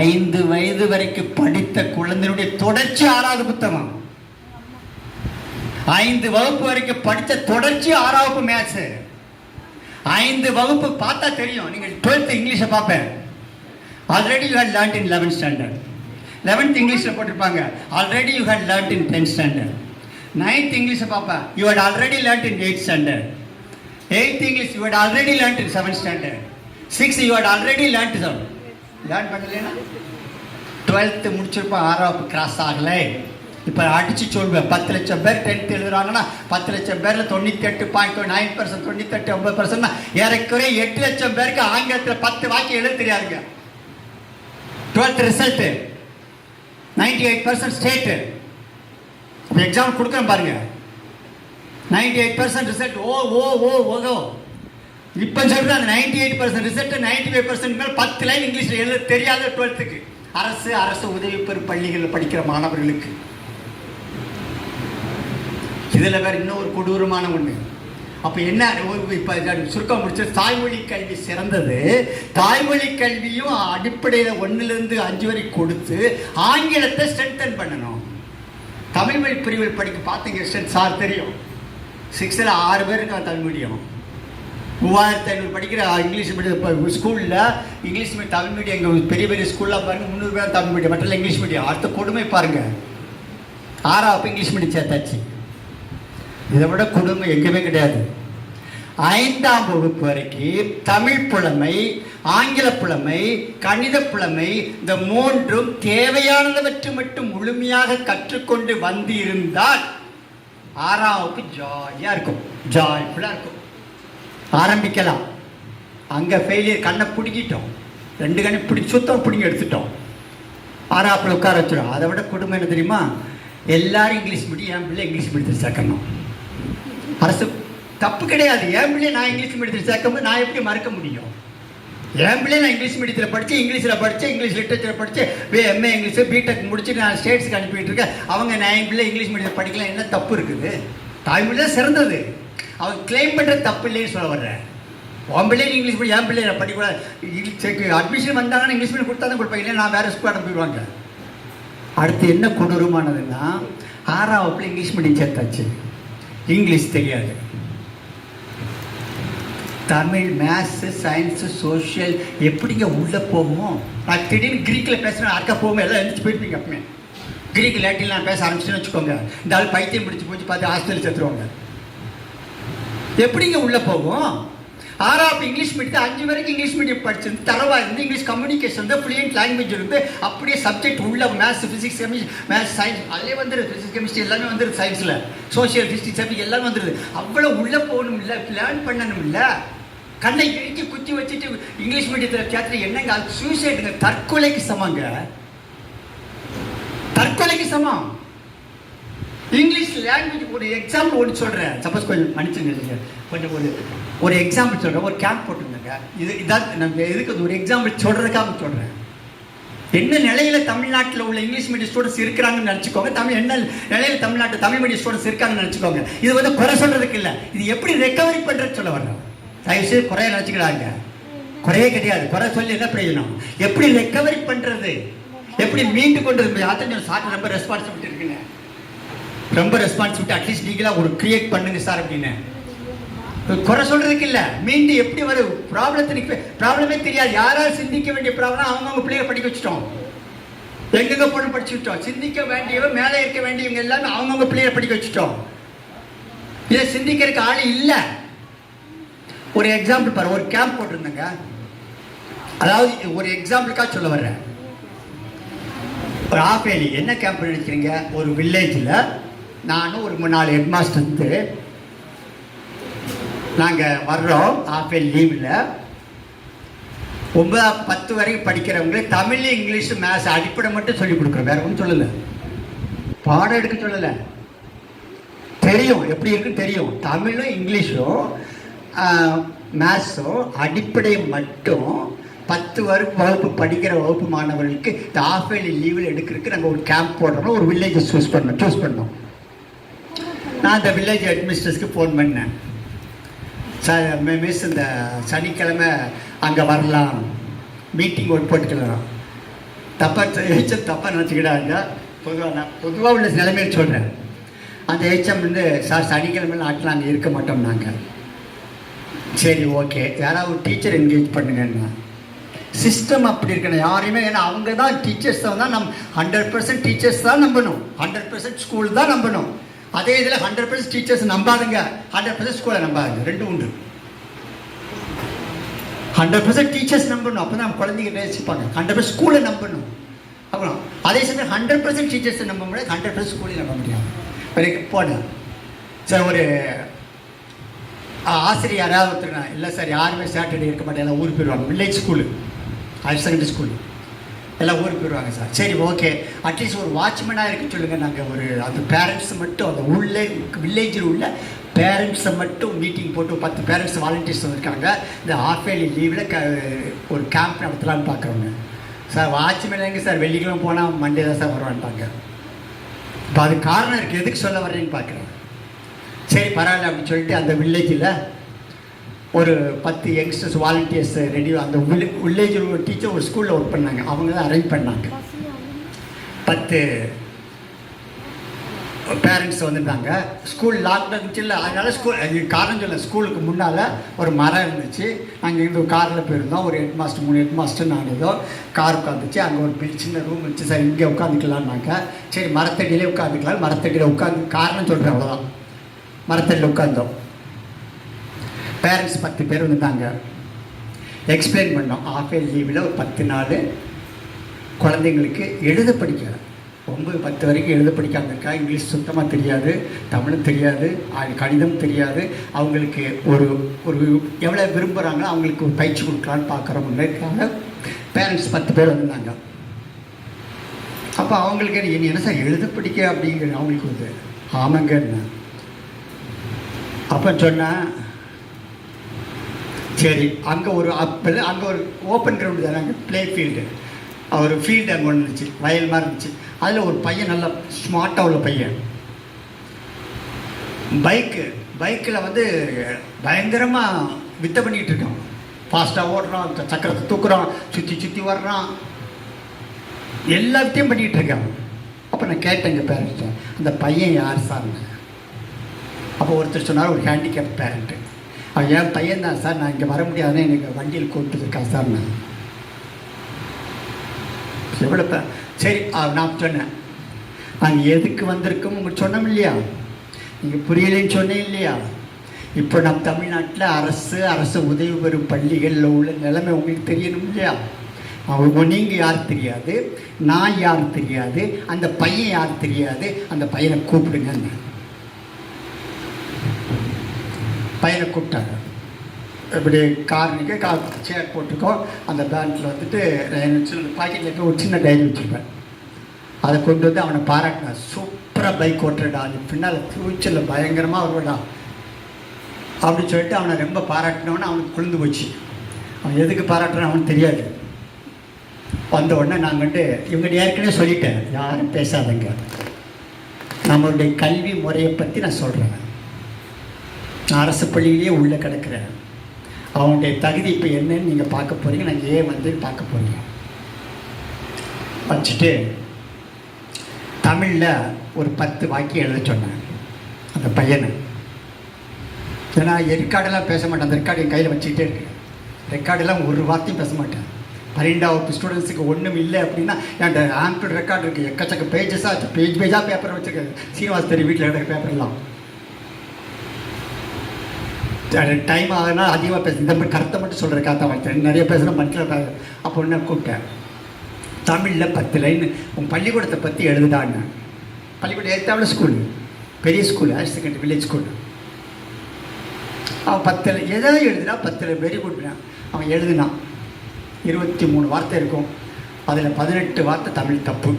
5 வயது வரைக்கும் படித்த குழந்தையுடைய தொடர்ச்சி 6வது புத்தகம். 5 வகுப்பு வரைக்கும் படித்த தொடர்ச்சி 6ஆம் வகுப்பு மேத்ஸ். 5 வகுப்பு பார்த்தா தெரியும். நீங்கள் 12th இங்கிலீஷை பார்ப்பேன், already you had learned in 11th standard. 11th இங்கிலீஷில் போட்டிருப்பாங்க, already you had learned in 10th standard. 9th இங்கிலீஷை பார்ப்பேன், you had already learned in 8th standard. 8th English you had already learned in 7th standard. 6th you had already learned learn பண்ணலைன்னா 12th முடிச்சிருப்போம், 6ஆம் வகுப்பு cross ஆகலை. இப்போ அடிச்சு சொல்வேன், 10 லட்சம் பேர் 10th எழுதுறாங்கன்னா 10 லட்சம் பேரில் 98.9%, 98-9% ஏறக்குறைய 8 லட்சம் பேருக்கு ஆங்கிலத்தில் 10 வாக்கியம் எழுத தெரியாதுங்க. 12th result 98% state. இப்போ எக்ஸாம் கொடுக்குறேன் பாருங்க, 98% ரிசல்ட். ஓ இப்போ சொல்கிறேன், அந்த 98% ரிசல்ட் 95% மேலே 10 லைன் இங்கிலீஷில் எழுத தெரியாத 12th அரசு உதவி பெறும் பள்ளிகளில் படிக்கிற மாணவர்களுக்கு. இதில் வேற இன்னொரு கொடூரமான ஒன்று. அப்போ என்ன, இப்போ சுருக்கம் முடிச்சு, தாய்மொழி கல்வி சிறந்தது. தாய்மொழி கல்வியும் அடிப்படையில் 1லேருந்து 5 வரை கொடுத்து ஆங்கிலத்தை ஸ்ட்ரென்தன் பண்ணணும். தமிழ்மொழி பிரிவில் படிக்க பார்த்தீங்க ஸ்ட்ரென்த் சார் தெரியும். 6th 6 பேர் இருக்காங்க தமிழ் மீடியம். 3500 படிக்கிற இங்கிலீஷ் மீடியம் ஸ்கூலில் இங்கிலீஷ் மீடியம் தமிழ் மீடியம் எங்கள் பெரிய பெரிய ஸ்கூலில் பாருங்கள் 300 பேர் தமிழ் மீடியம், மற்ற இங்கிலீஷ் மீடியம். அடுத்த கொடுமை பாருங்கள், 6ஆம் வகுப்பு இங்கிலீஷ் மீடியம் சேர்த்தாச்சு. இதை விட கொடுமை எங்கேயுமே கிடையாது. 5ஆம் வகுப்பு வரைக்கும் தமிழ் புலமை, ஆங்கில புலமை, கணித புலமை, இந்த 3ம் தேவையானவற்றை மட்டும் முழுமையாக கற்றுக்கொண்டு வந்து இருந்தால் 6ஆம் வகுப்பு ஜாலியாக இருக்கும், ஜாய்ஃபுல்லாக இருக்கும். ஆரம்பிக்கலாம். அங்கே ஃபெயிலியர், கண்ணை பிடிக்கிட்டோம், 2 கண்ணை சுத்தம் பிடிங்கி எடுத்துட்டோம், 6ஆம் வகுப்பில் உட்கார வச்சிடும். அதை விட கொடுமை என்ன தெரியுமா, எல்லாரும் இங்கிலீஷ் மீடியம், என் பிள்ளை இங்கிலீஷ் மீடியத்தில் சேர்க்கணும். அரசு தப்பு கிடையாது, என் பிள்ளையை நான் இங்கிலீஷ் மீடியத்தில் சேர்க்கும்போது நான் எப்படி மறக்க முடியும்? என் பிள்ளையை நான் இங்கிலீஷ் மீடியத்தில் படித்து, இங்கிலீஷில் படித்தேன், இங்கிலீஷ் லிட்டரேச்சர் படித்து, எம்ஏ இங்கிலீஷ், பிடெக் முடிச்சுட்டு நான் ஸ்டேட்ஸுக்கு அனுப்பிட்டு இருக்கேன். அவங்க நான் என் பிள்ளை இங்கிலீஷ் மீடியத்தில் படிக்கலாம், என்ன தப்பு இருக்குது? தாய்மொழி தான் சிறந்தது. அவங்க கிளைம் பண்ணுறது தப்பு இல்லைன்னு சொல்ல வர்றேன். உன் பிள்ளைங்க இங்கிலீஷ் மீடியம், என் பிள்ளைய படிக்கூடாது. அட்மிஷன் வந்தாங்கன்னா இங்கிலீஷ் மீடியம் கொடுத்தா தான் கொடுப்பாங்க, இல்லை நான் வேறு ஸ்கூல் அனுப்பிடுவாங்க. அடுத்து என்ன கொடூரமானதுன்னா, 6ஆம் வகுப்பில் இங்கிலீஷ் மீடியம் சேர்த்தாச்சு, இங்கிலீஷ் தெரியாது. தமிழ், மேத்ஸு, சயின்ஸு, சோஷியல் எப்படிங்க உள்ளே போகுமோ? நான் திடீர்னு கிரீக்கில் பேசுகிறேன், அக்கா போகும்போது எல்லாம் எழுந்துச்சு போயிருப்பீங்க. அப்பமே கிரீக் லாட்டின் நான் பேச ஆரம்பிச்சுன்னு வச்சுக்கோங்க, இந்த ஆள் பைத்தியம் பிடிச்சி போச்சு பார்த்து ஹாஸ்டலில் சேர்த்துருவாங்க. எப்படிங்க உள்ளே போகும்? 6ஆம் வகுப்பு இங்கிலீஷ் மீடியத்தை 5 வரைக்கும் இங்கிலீஷ் மீடியம் படிச்சிருந்து தரவாக இருந்து, இங்கிலீஷ் கம்யூனிகேஷன் வந்து ஃப்ளூயன்ட் லாங்குவேஜ் இருந்து, அப்படியே சப்ஜெக்ட் உள்ள maths, physics, chemistry, maths, science அதிலே வந்துடுது. ஃபிசிக்ஸ், கெமிஸ்ட்ரி எல்லாமே வந்துடுது சயின்ஸில். சோஷியல், ஹிஸ்ட்ரி, சப்ஜெக்ட் எல்லாமே வந்துடுது. அவ்வளோ உள்ளே போகணும் இல்லை, லேர்ன் பண்ணணும் இல்லை. கண்ணை இழுக்கி குத்தி வச்சுட்டு இங்கிலீஷ் மீடியத்தில் சேர்த்து என்னங்க அது சூசைடுங்க, தற்கொலைக்கு சமங்க, தற்கொலைக்கு சமம். இங்கிலீஷ் லாங்குவேஜ் ஒரு எக்ஸாம்பிள் ஒன்று சொல்கிறேன், சப்போஸ் கொஞ்சம் மன்னிச்சுங்க, கொஞ்சம் ஒரு எக்ஸாம்பிள் சொல்கிறேன். ஒரு கேம்ப் போட்டுருந்தேங்க, இதான் நம்ம எதுக்கு ஒரு எக்ஸாம்பிள் சொல்கிறதுக்காக சொல்கிறேன். என்ன நிலையில் தமிழ்நாட்டில் உள்ள இங்கிலீஷ் மீடியம் ஸ்டூடெண்ட்ஸ் இருக்கிறாங்கன்னு நினச்சிக்கோங்க, என்ன நிலையில் தமிழ்நாட்டு தமிழ் மீடியம் ஸ்டூடெண்ட்ஸ் இருக்காங்கன்னு நினச்சிக்கோங்க. இது வந்து குறை சொல்கிறதுக்கு இல்லை, இது எப்படி ரெக்கவரி பண்ணுறதுன்னு சொல்ல வர்றோம். தயவுசெய்து குறைய நினச்சிக்கிறாங்க, குறையே கிடையாது. குறை சொல்லி என்ன பிரயோஜனம்? எப்படி ரெக்கவரி பண்ணுறது, எப்படி மீண்டு கொண்டு அத்தனை சார் ரொம்ப ரெஸ்பான்சிபிலிட்டி இருக்குங்க, ரொம்ப ரெஸ்பான்சிபிலிட்டி. அட்லீஸ்ட் நீங்களாக ஒரு கிரியேட் பண்ணுங்க சார் அப்படின்னு குறை சொல்றதுக்கு இல்லை. மீண்டும் எப்படி வரும் ப்ராப்ளமே தெரியாது. யாராவது சிந்திக்க வேண்டிய ப்ராப்ளம் அவங்கவுங்க பிள்ளைய படிக்க வச்சுட்டோம், எங்கெங்க போன படிச்சு விட்டோம். சிந்திக்க வேண்டியவங்க மேலே இருக்க வேண்டியவங்க எல்லாமே அவங்கவுங்க பிள்ளைய படிக்க வச்சுட்டோம். இதை சிந்திக்கிறதுக்கு ஆள் இல்லை. ஒரு எக்ஸாம்பிள் பாரு, ஒரு கேம்ப் போட்டிருந்தேங்க. அதாவது ஒரு எக்ஸாம்பிளுக்காக சொல்ல வர்றேன். ஒரு ஆஃப் ஏலி என்ன கேம்ப் நினைக்கிறீங்க? ஒரு வில்லேஜில் நானும் ஒரு 3-4 ஹெட் மாஸ்டர் வந்து நாங்கள் வர்றோம். ஆஃப் ஏலி லீவில் 9-10 வரைக்கும் படிக்கிறவங்களே தமிழ், இங்கிலீஷ், மேத்ஸ் அடிப்படை மட்டும் சொல்லிக் கொடுக்குறோம். வேறு ஒன்றும் சொல்லலை, பாடம் எடுக்க சொல்லலை. தெரியும் எப்படி இருக்குன்னு தெரியும். தமிழும் இங்கிலீஷும் மேத்ஸும் அடிப்படை மட்டும் 10 வகுப்பு படிக்கிற வகுப்பு மாணவர்களுக்கு இந்த ஆஃப் ஏலி லீவில் எடுக்கிறதுக்கு நாங்கள் ஒரு கேம்ப் போடுறோம். ஒரு வில்லேஜை சூஸ் பண்ணோம். நான் அந்த வில்லேஜ் அட்மினிஸ்ட்ரேஷனுக்கு ஃபோன் பண்ணேன். சார் மிஸ் இந்த சனிக்கிழமை அங்கே வரலாம், மீட்டிங் ஒன்று போட்டுக்கலாம். தப்பாக நினச்சிக்கிடாங்க. பொதுவாக உள்ள நிலைமையில் சொல்கிறேன். அந்த ஹெச்எம் வந்து சார் சனிக்கிழமையில் நாட்டில் அங்கே இருக்க மாட்டோம் நாங்கள். சரி ஓகே, யாராவது ஒரு டீச்சர் என்கேஜ் பண்ணுங்கன்னா. சிஸ்டம் அப்படி இருக்கணும் யாரையுமே. ஏன்னா அவங்க தான் டீச்சர்ஸ் தான். நம்ம 100% டீச்சர்ஸ் தான் நம்பணும், 100% ஸ்கூல் தான் நம்பணும். அதே இதில் 100% டீச்சர்ஸ் நம்பாதுங்க, 100% ஸ்கூலை நம்பாதுங்க. ரெண்டும் உண்டு. 100% டீச்சர்ஸ் நம்பணும், அப்போ தான் குழந்தைங்க நேசிப்பாங்க. 100% ஸ்கூலை நம்பணும். அப்புறம் அதே சமயம் 100% டீச்சர்ஸை நம்ப முடியாது, 100% ஸ்கூலையும் நம்ப முடியாது. போனேன் சார், ஒரு ஆசிரியர் யாராவது ஒருத்தருங்க. இல்லை சார் யாருமே சாட்டர்டே இருக்க மாட்டேன், எல்லாம் ஊருக்கு போயிடுவாங்க. Village school, higher secondary school, எல்லாம் ஊருக்கு போயிடுவாங்க சார். சரி ஓகே, அட்லீஸ்ட் ஒரு வாட்ச்மேனாக இருக்குன்னு சொல்லுங்கள். நாங்கள் ஒரு அந்த பேரண்ட்ஸை மட்டும், அந்த உள்ளே வில்லேஜில் உள்ள பேரண்ட்ஸை மட்டும் மீட்டிங் போட்டு 10 பேரண்ட்ஸ் வாலண்டியர்ஸ் வந்திருக்காங்க. இந்த ஆஃப் ஏலி லீவில் ஒரு கேம்ப் நடத்தலான்னு பார்க்குறோங்க. சார் வாட்ச்மேன் எங்கே சார், வெள்ளிக்கிழமை போனால் மண்டே தான் சார் வருவான்ட்டாங்க. இப்போ அது காரணம் இருக்குது, எதுக்கு சொல்ல வர்றேன்னு பார்க்குறேன். சரி பரவாயில்ல அப்படின்னு சொல்லிட்டு அந்த வில்லேஜில் ஒரு 10 யங்ஸ்டர்ஸ் வாலண்டியர்ஸ் ரெடி. அந்த வில்லேஜில் ஒரு டீச்சர் ஒரு ஸ்கூலில் ஒர்க் பண்ணாங்க, அவங்க தான் அரேஞ்ச் பண்ணாங்க. 10 பேரண்ட்ஸ் வந்துட்டாங்க. ஸ்கூல் லாக்டவுன் இருந்துச்சு இல்லை, அதனால் காரணம் சொல்ல, ஸ்கூலுக்கு முன்னால் ஒரு மரம் இருந்துச்சு. நாங்கள் இங்கே காரில் போயிருந்தோம். ஒரு ஹெட் மாஸ்டர், 3 ஹெட் மாஸ்டர், நான் ஏதோ கார் உட்காந்துச்சு. அங்கே ஒரு சின்ன ரூம் இருந்துச்சு. சார் இங்கே உட்காந்துக்கலான்னாங்க. சரி மரத்தடியிலே உட்காந்துக்கலாம். மரத்தடியில் உட்காந்து காரணம் சொல்கிறேன், அவ்வளோதான். மரத்தடியில் உட்காந்தோம். பேரண்ட்ஸ் 10 பேர் வந்துட்டாங்க. எக்ஸ்பிளைன் பண்ணோம். ஆஃப் ஏலி லீவில் ஒரு 10 நாள் குழந்தைங்களுக்கு எழுத படிக்க 9-10 வரைக்கும் எழுத படிக்காமல் இருக்கா. இங்கிலீஷ் சுத்தமாக தெரியாது, தமிழும் தெரியாது, கணிதம் தெரியாது. அவங்களுக்கு ஒரு எவ்வளோ விரும்புகிறாங்களோ அவங்களுக்கு ஒரு பயிற்சி கொடுக்கலான்னு பார்க்குறோம்னுக்காக பேரண்ட்ஸ் 10 பேர் வந்திருந்தாங்க. அப்போ அவங்களுக்கு என்ன சார் எழுத படிக்க அப்படிங்கிற அவங்களுக்கு வந்து ஆமாங்கன்னு. அப்போ சொன்னேன் சரி அங்கே அங்கே ஒரு ஓப்பன் கிரவுண்டு தானே, அங்கே ப்ளே ஃபீல்டு, ஒரு ஃபீல்டு அங்கே ஒன்று இருந்துச்சு, வயல் மாதிரி இருந்துச்சு. அதில் ஒரு பையன் நல்லா ஸ்மார்ட்டாக உள்ள பையன் பைக்கில் வந்து பயங்கரமாக வித்தை பண்ணிக்கிட்டு இருக்கான். ஃபாஸ்ட்டாக ஓடுறான், சக்கரத்தை தூக்குறான், சுற்றி வர்றான், எல்லா வித்தையும் பண்ணிக்கிட்டு இருக்கான். அப்போ நான் கேட்டேன் எங்கள் பேரண்ட்ஸை, அந்த பையன் யார் சார்னு. அப்போ ஒருத்தர் சொன்னார், ஒரு ஹேண்டிகேப் பேரண்ட்டு. அவன் என் பையன் தான் சார், நான் இங்கே வர முடியாதுன்னு எனக்கு வண்டியில் கூப்பிட்டுருக்கா சார். நான் எவ்வளோ சரி நான் சொன்னேன், நாங்கள் எதுக்கு வந்திருக்கோம் உங்களுக்கு சொன்னோம் இல்லையா, நீங்கள் புரியலைன்னு சொன்னேன் இல்லையா. இப்போ நம்ம தமிழ்நாட்டில் அரசு உதவி பெறும் பள்ளிகளில் உள்ள நிலைமை உங்களுக்கு தெரியணும் இல்லையா. நீங்கள் யார் தெரியாது, நான் யார் தெரியாது, அந்த பையன் யார் தெரியாது. அந்த பையனை கூப்பிடுங்க. பையனை கூப்பிட்டாங்க. இப்படி காரனுக்கு சேர் போட்டுக்கோ. அந்த பேங்கில் வந்துட்டு பாக்கெட்டில் இருக்க ஒரு சின்ன டைரி வச்சுருப்பேன். அதை கொண்டு வந்து அவனை பாராட்டினான். சூப்பராக பைக் ஓட்டுறடா, அது பின்னால் ஃப்யூச்சரில் பயங்கரமாக வருவடா அப்படின்னு சொல்லிட்டு அவனை ரொம்ப பாராட்டினவொன்னே அவனுக்கு குளிர்ந்து போச்சு. அவன் எதுக்கு பாராட்டுறான்னு அவனுக்கு தெரியாது. வந்த உடனே நான் வந்துட்டு இவங்க ஏற்கனவே சொல்லிட்டேன், யாரும் பேசாதங்க, நம்மளுடைய கல்வி முறையை பற்றி நான் சொல்கிறேன். நான் அரசு பள்ளியிலேயே உள்ளே கிடக்கிறேன். அவனுடைய தகுதி இப்போ என்னன்னு நீங்கள் பார்க்க போகிறீங்க, நான் ஏன் வந்து பார்க்க போகிறீங்க. வச்சுட்டு தமிழில் ஒரு 10 வாக்கியம் எழுத சொன்னேன் அந்த பையனை. ஏன்னா ரெக்கார்டெல்லாம் பேச மாட்டேன், அந்த ரெக்கார்டு என் கையில் வச்சுக்கிட்டே இருக்கு. ரெக்கார்டெல்லாம் ஒரு வார்த்தையும் பேச மாட்டேன். 12வது ஸ்டூடெண்ட்ஸுக்கு ஒன்றும் இல்லை அப்படின்னா என்கிட்ட ஆம்பிள் ரெக்கார்டு இருக்குது, எக்கச்சக்க பேஜஸாக பேஜாக பேப்பர் வச்சுருக்கேன். சீனிவாஸ் தெரிய வீட்டில் எடுக்கிற பேப்பர்லாம் டைம் ஆகுதுன்னா அதிகமாக பேச, இந்த மாதிரி கருத்தை மட்டும் சொல்கிற காத்தா வாய்த்தேன், நிறைய பேசுகிற மட்டில். அப்போ ஒன்று கூப்பிட்டேன், தமிழில் 10 லைன் உன் பள்ளிக்கூடத்தை பற்றி எழுதுடான்னு. பள்ளிக்கூடம் ஏற்றாவில் ஸ்கூலு, பெரிய school, higher secondary village school. அவன் 10 ஏதாவது எழுதுனா 10 வெரி குட்னா. அவன் எழுதுனான். 23 வார்த்தை இருக்கும், அதில் 18 வார்த்தை தமிழ் தப்பு.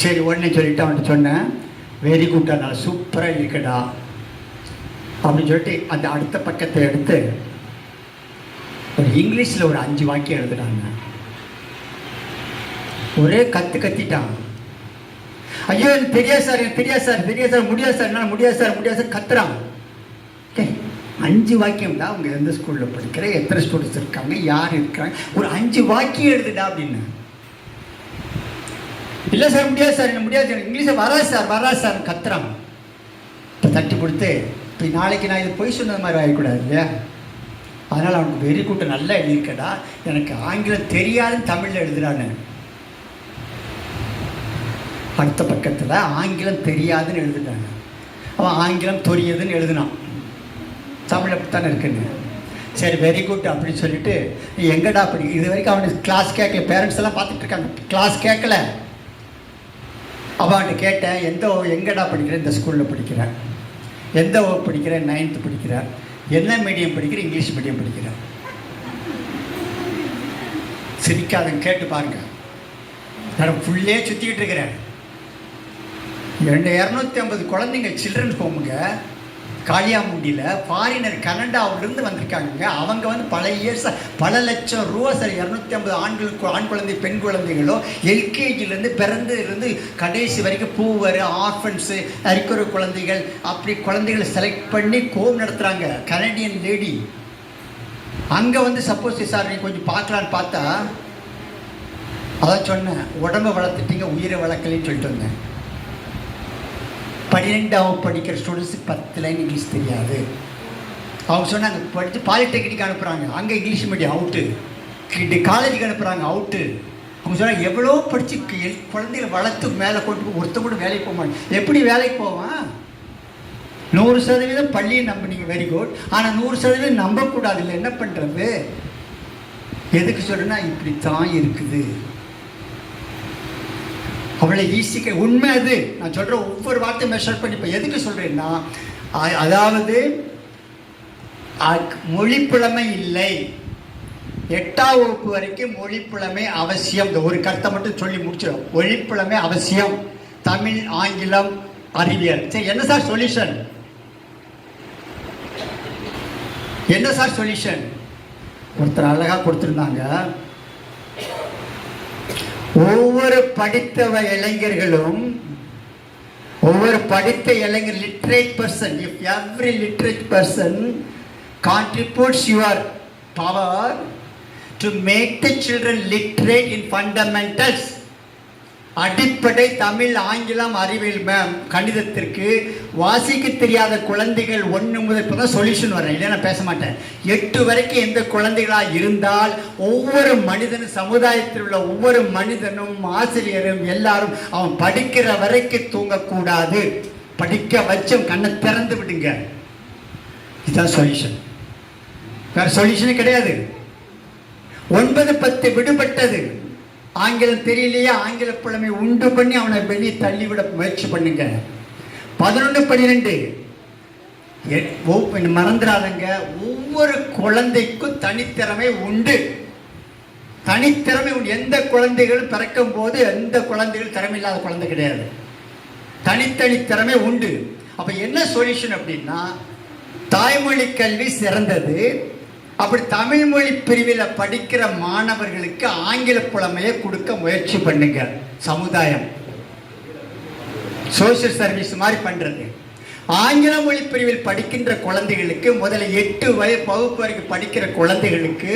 சரி உடனே சொல்லிவிட்டு அவன்கிட்ட சொன்னேன், வெரி குட்டா, நான் சூப்பராக இருக்கடா அப்படின்னு சொல்லிட்டு அந்த அடுத்த பக்கத்தை எடுத்து ஒரு இங்கிலீஷில் ஒரு 5 வாக்கியம் எழுதுனாங்க. ஒரே கத்திட்டான். ஐயோ எனக்கு தெரியாது சார், எனக்கு தெரியாது சார், தெரியாது சார், முடியாது சார், என்னால் முடியாது சார், முடியாது சார் கத்துறான். 5 வாக்கியம் தான். அவங்க எந்த ஸ்கூலில் படிக்கிற, எத்தனை ஸ்டூடெண்ட்ஸ் இருக்காங்க, யார் இருக்காங்க, ஒரு 5 வாக்கியம் எழுதுடா அப்படின்னு. இல்லை சார் முடியாது சார், என்ன முடியாது சார், இங்கிலீஷை வராது சார் கத்துறான். இப்போ தட்டி கொடுத்து, இப்போ நாளைக்கு நான் இது பொய் சொன்னது மாதிரி ஆகிக்கூடாது இல்லையா, அதனால் அவனுக்கு வெரி குட் நல்லா எழுதியிருக்கடா, எனக்கு ஆங்கிலம் தெரியாதுன்னு தமிழில் எழுதுறான்னு. அடுத்த பக்கத்தில் ஆங்கிலம் தெரியாதுன்னு எழுதுட்டாங்க. அவன் ஆங்கிலம் தெரியுதுன்னு எழுதுனான். தமிழ் அப்படித்தானே இருக்குன்னு. சரி வெரி குட் அப்படின்னு சொல்லிட்டு, நீ எங்கடா அப்படி, இது வரைக்கும் அவனுக்கு கிளாஸ் கேட்கல, பேரண்ட்ஸ் எல்லாம் பார்த்துட்டு இருக்காங்க, கிளாஸ் கேட்கல. அவன்கிட்ட கேட்டேன், எங்கடா படிக்கிறேன், இந்த ஸ்கூலில் படிக்கிறேன். எந்த வகுப்பு படிக்கிறேன், 9th படிக்கிறேன். என்ன மீடியம் படிக்கிறேன், இங்கிலீஷ் மீடியம் படிக்கிறேன். சிரிக்காதங்க, கேட்டு பாருங்க. நான் ஃபுல்லே சுற்றிக்கிட்டு இருக்கிறேன். 250 குழந்தைங்க சில்ட்ரன்ஸ் ஹோமுங்க காளியாமுண்டியில், ஃபாரினர் கனடாவிலிருந்து வந்திருக்காங்க. அவங்க வந்து பல இயர்ஸ், பல லட்சம் ரூபா சார். 250 ஆண் குழந்தை, பெண் குழந்தைகளோ எல்கேஜிலேருந்து பிறந்ததுலேருந்து கடைசி வரைக்கும் பூவர், ஆர்ஃபன்ஸு, அரிக்குற குழந்தைகள், அப்படி குழந்தைகளை செலக்ட் பண்ணி கோம் நடத்துகிறாங்க. கனடியன் லேடி அங்கே வந்து சப்போஸ் சார் நீ கொஞ்சம் பார்க்கலான்னு பார்த்தா, அதான் சொன்னேன், உடம்பை வளர்த்துட்டீங்க உயிரை வளர்க்கலன்னு சொல்லிட்டு வந்தேன். 12ஆவது படிக்கிற ஸ்டூடெண்ட்ஸுக்கு 10 லைன் இங்கிலீஷ் தெரியாது. அவங்க சொன்னாங்க படித்து பாலிடெக்னிக் அனுப்புகிறாங்க, அங்கே இங்கிலீஷ் மீடியம் அவுட்டு, காலேஜுக்கு அனுப்புகிறாங்க அவுட்டு. அவங்க சொன்னாங்க எவ்வளோ படித்து குழந்தைகளை வளர்த்து மேலே கொண்டு ஒருத்த கூட வேலைக்கு போக மாட்டேன். எப்படி வேலைக்கு போவான்? 100% பள்ளியை நம்பினீங்க, வெரி குட். ஆனால் 100% நம்பக்கூடாது. இல்லை என்ன பண்ணுறது? எதுக்கு சொல்கிறேன்னா இப்படித்தான் இருக்குது. அவ்வளோ ஈஸிக்க உண்மை அது. நான் சொல்கிற ஒவ்வொரு வார்த்தையும் மெஷர் பண்ணி. இப்போ எதுக்கு சொல்கிறேன்னா, அதாவது மொழிப்புலமை இல்லை. 8ஆம் வகுப்பு வரைக்கும் மொழிப்புலமை அவசியம். இந்த ஒரு கருத்தை மட்டும் சொல்லி முடிச்சிடும். மொழிப்புலமை அவசியம். தமிழ், ஆங்கிலம், அறிவியல். சரி என்ன சார் சொல்யூஷன்? என்ன சார் சொல்யூஷன்? ஒருத்தர் அழகாக கொடுத்துருந்தாங்க, ஒவ்வொரு படித்த இளைஞர்களும், ஒவ்வொரு படித்த இளைஞர் literate person, if every literate person contributes your power to make the children literate in fundamentals, அடிப்படை தமிழ், ஆங்கிலம், அறிவியல், கணிதத்திற்கு வாசிக்க தெரியாத குழந்தைகள் 1 முதல், இப்போ தான் சொல்யூஷன் வரேன், இல்லை நான் பேச மாட்டேன். 8 வரைக்கும் எந்த குழந்தைகளாக இருந்தால் ஒவ்வொரு மனிதனும், சமுதாயத்தில் உள்ள ஒவ்வொரு மனிதனும், ஆசிரியரும் எல்லாரும் அவன் படிக்கிற வரைக்கும் தூங்கக்கூடாது. படிக்க வச்சும் கண்ணை திறந்து விடுங்க. இதுதான் சொல்யூஷன். வேற சொல்யூஷனே கிடையாது. 9, 10 விடுபட்டது. ஆங்கிலம் தெரியலையா, ஆங்கில புலமை உண்டு பண்ணி அவனை வெளியே தள்ளிவிட முயற்சி பண்ணுங்க. 11, 12 மறந்துடாதங்க. ஒவ்வொரு குழந்தைக்கும் தனித்திறமை உண்டு. தனித்திறமை உண்டு. எந்த குழந்தைகளும் பிறக்கும் போது எந்த குழந்தைகள் திறமை இல்லாத குழந்தை கிடையாது. தனித்தனி திறமை உண்டு. அப்ப என்ன சொல்யூஷன் அப்படின்னா, தாய்மொழி கல்வி சிறந்தது. அப்படி தமிழ் மொழி பிரிவில் படிக்கிற மாணவர்களுக்கு ஆங்கில புலமையை கொடுக்க முயற்சி பண்ணுங்க. சமுதாயம் சோசியல் சர்வீஸ் மாதிரி பண்றது. ஆங்கில மொழி பிரிவில் படிக்கின்ற குழந்தைகளுக்கு முதல்ல 8 வகுப்பு வரைக்கும் படிக்கிற குழந்தைகளுக்கு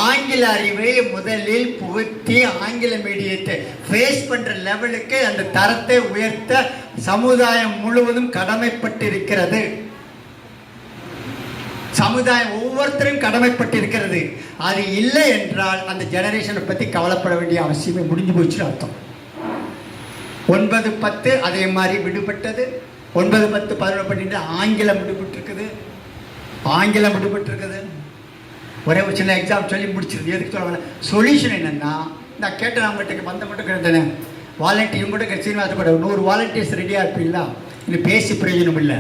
ஆங்கில அறிவை முதலில் புகுத்தி ஆங்கில மீடியத்தை ஃபேஸ் பண்ற லெவலுக்கு அந்த தரத்தை உயர்த்த சமுதாயம் முழுவதும் கடமைப்பட்டிருக்கிறது. சமுதாயம் ஒவ்வொருத்தரும் கடமைப்பட்டிருக்கிறது. அது இல்லை என்றால் அந்த ஜெனரேஷனை பற்றி கவலைப்பட வேண்டிய அவசியமே முடிஞ்சு போச்சுன்னு அர்த்தம். 9, 10 அதே மாதிரி விடுபட்டது. 9, 10, 11 பண்ணிட்டு ஆங்கிலம் விடுபட்டிருக்குது. ஒரே ஒரு சின்ன எக்ஸாம் சொல்லி முடிச்சிருது. எதுக்கு சொல்ல சொல்யூஷன் என்னென்னா, நான் கேட்டேன் அவங்ககிட்ட வந்த மட்டும் கேட்டேன், வாலண்டியர் கூட சீனிவாச கூட 100 வாலண்டியர்ஸ் ரெடியாக இருப்பீங்களா? இன்னும் பேசி பிரயோஜனம் இல்லை.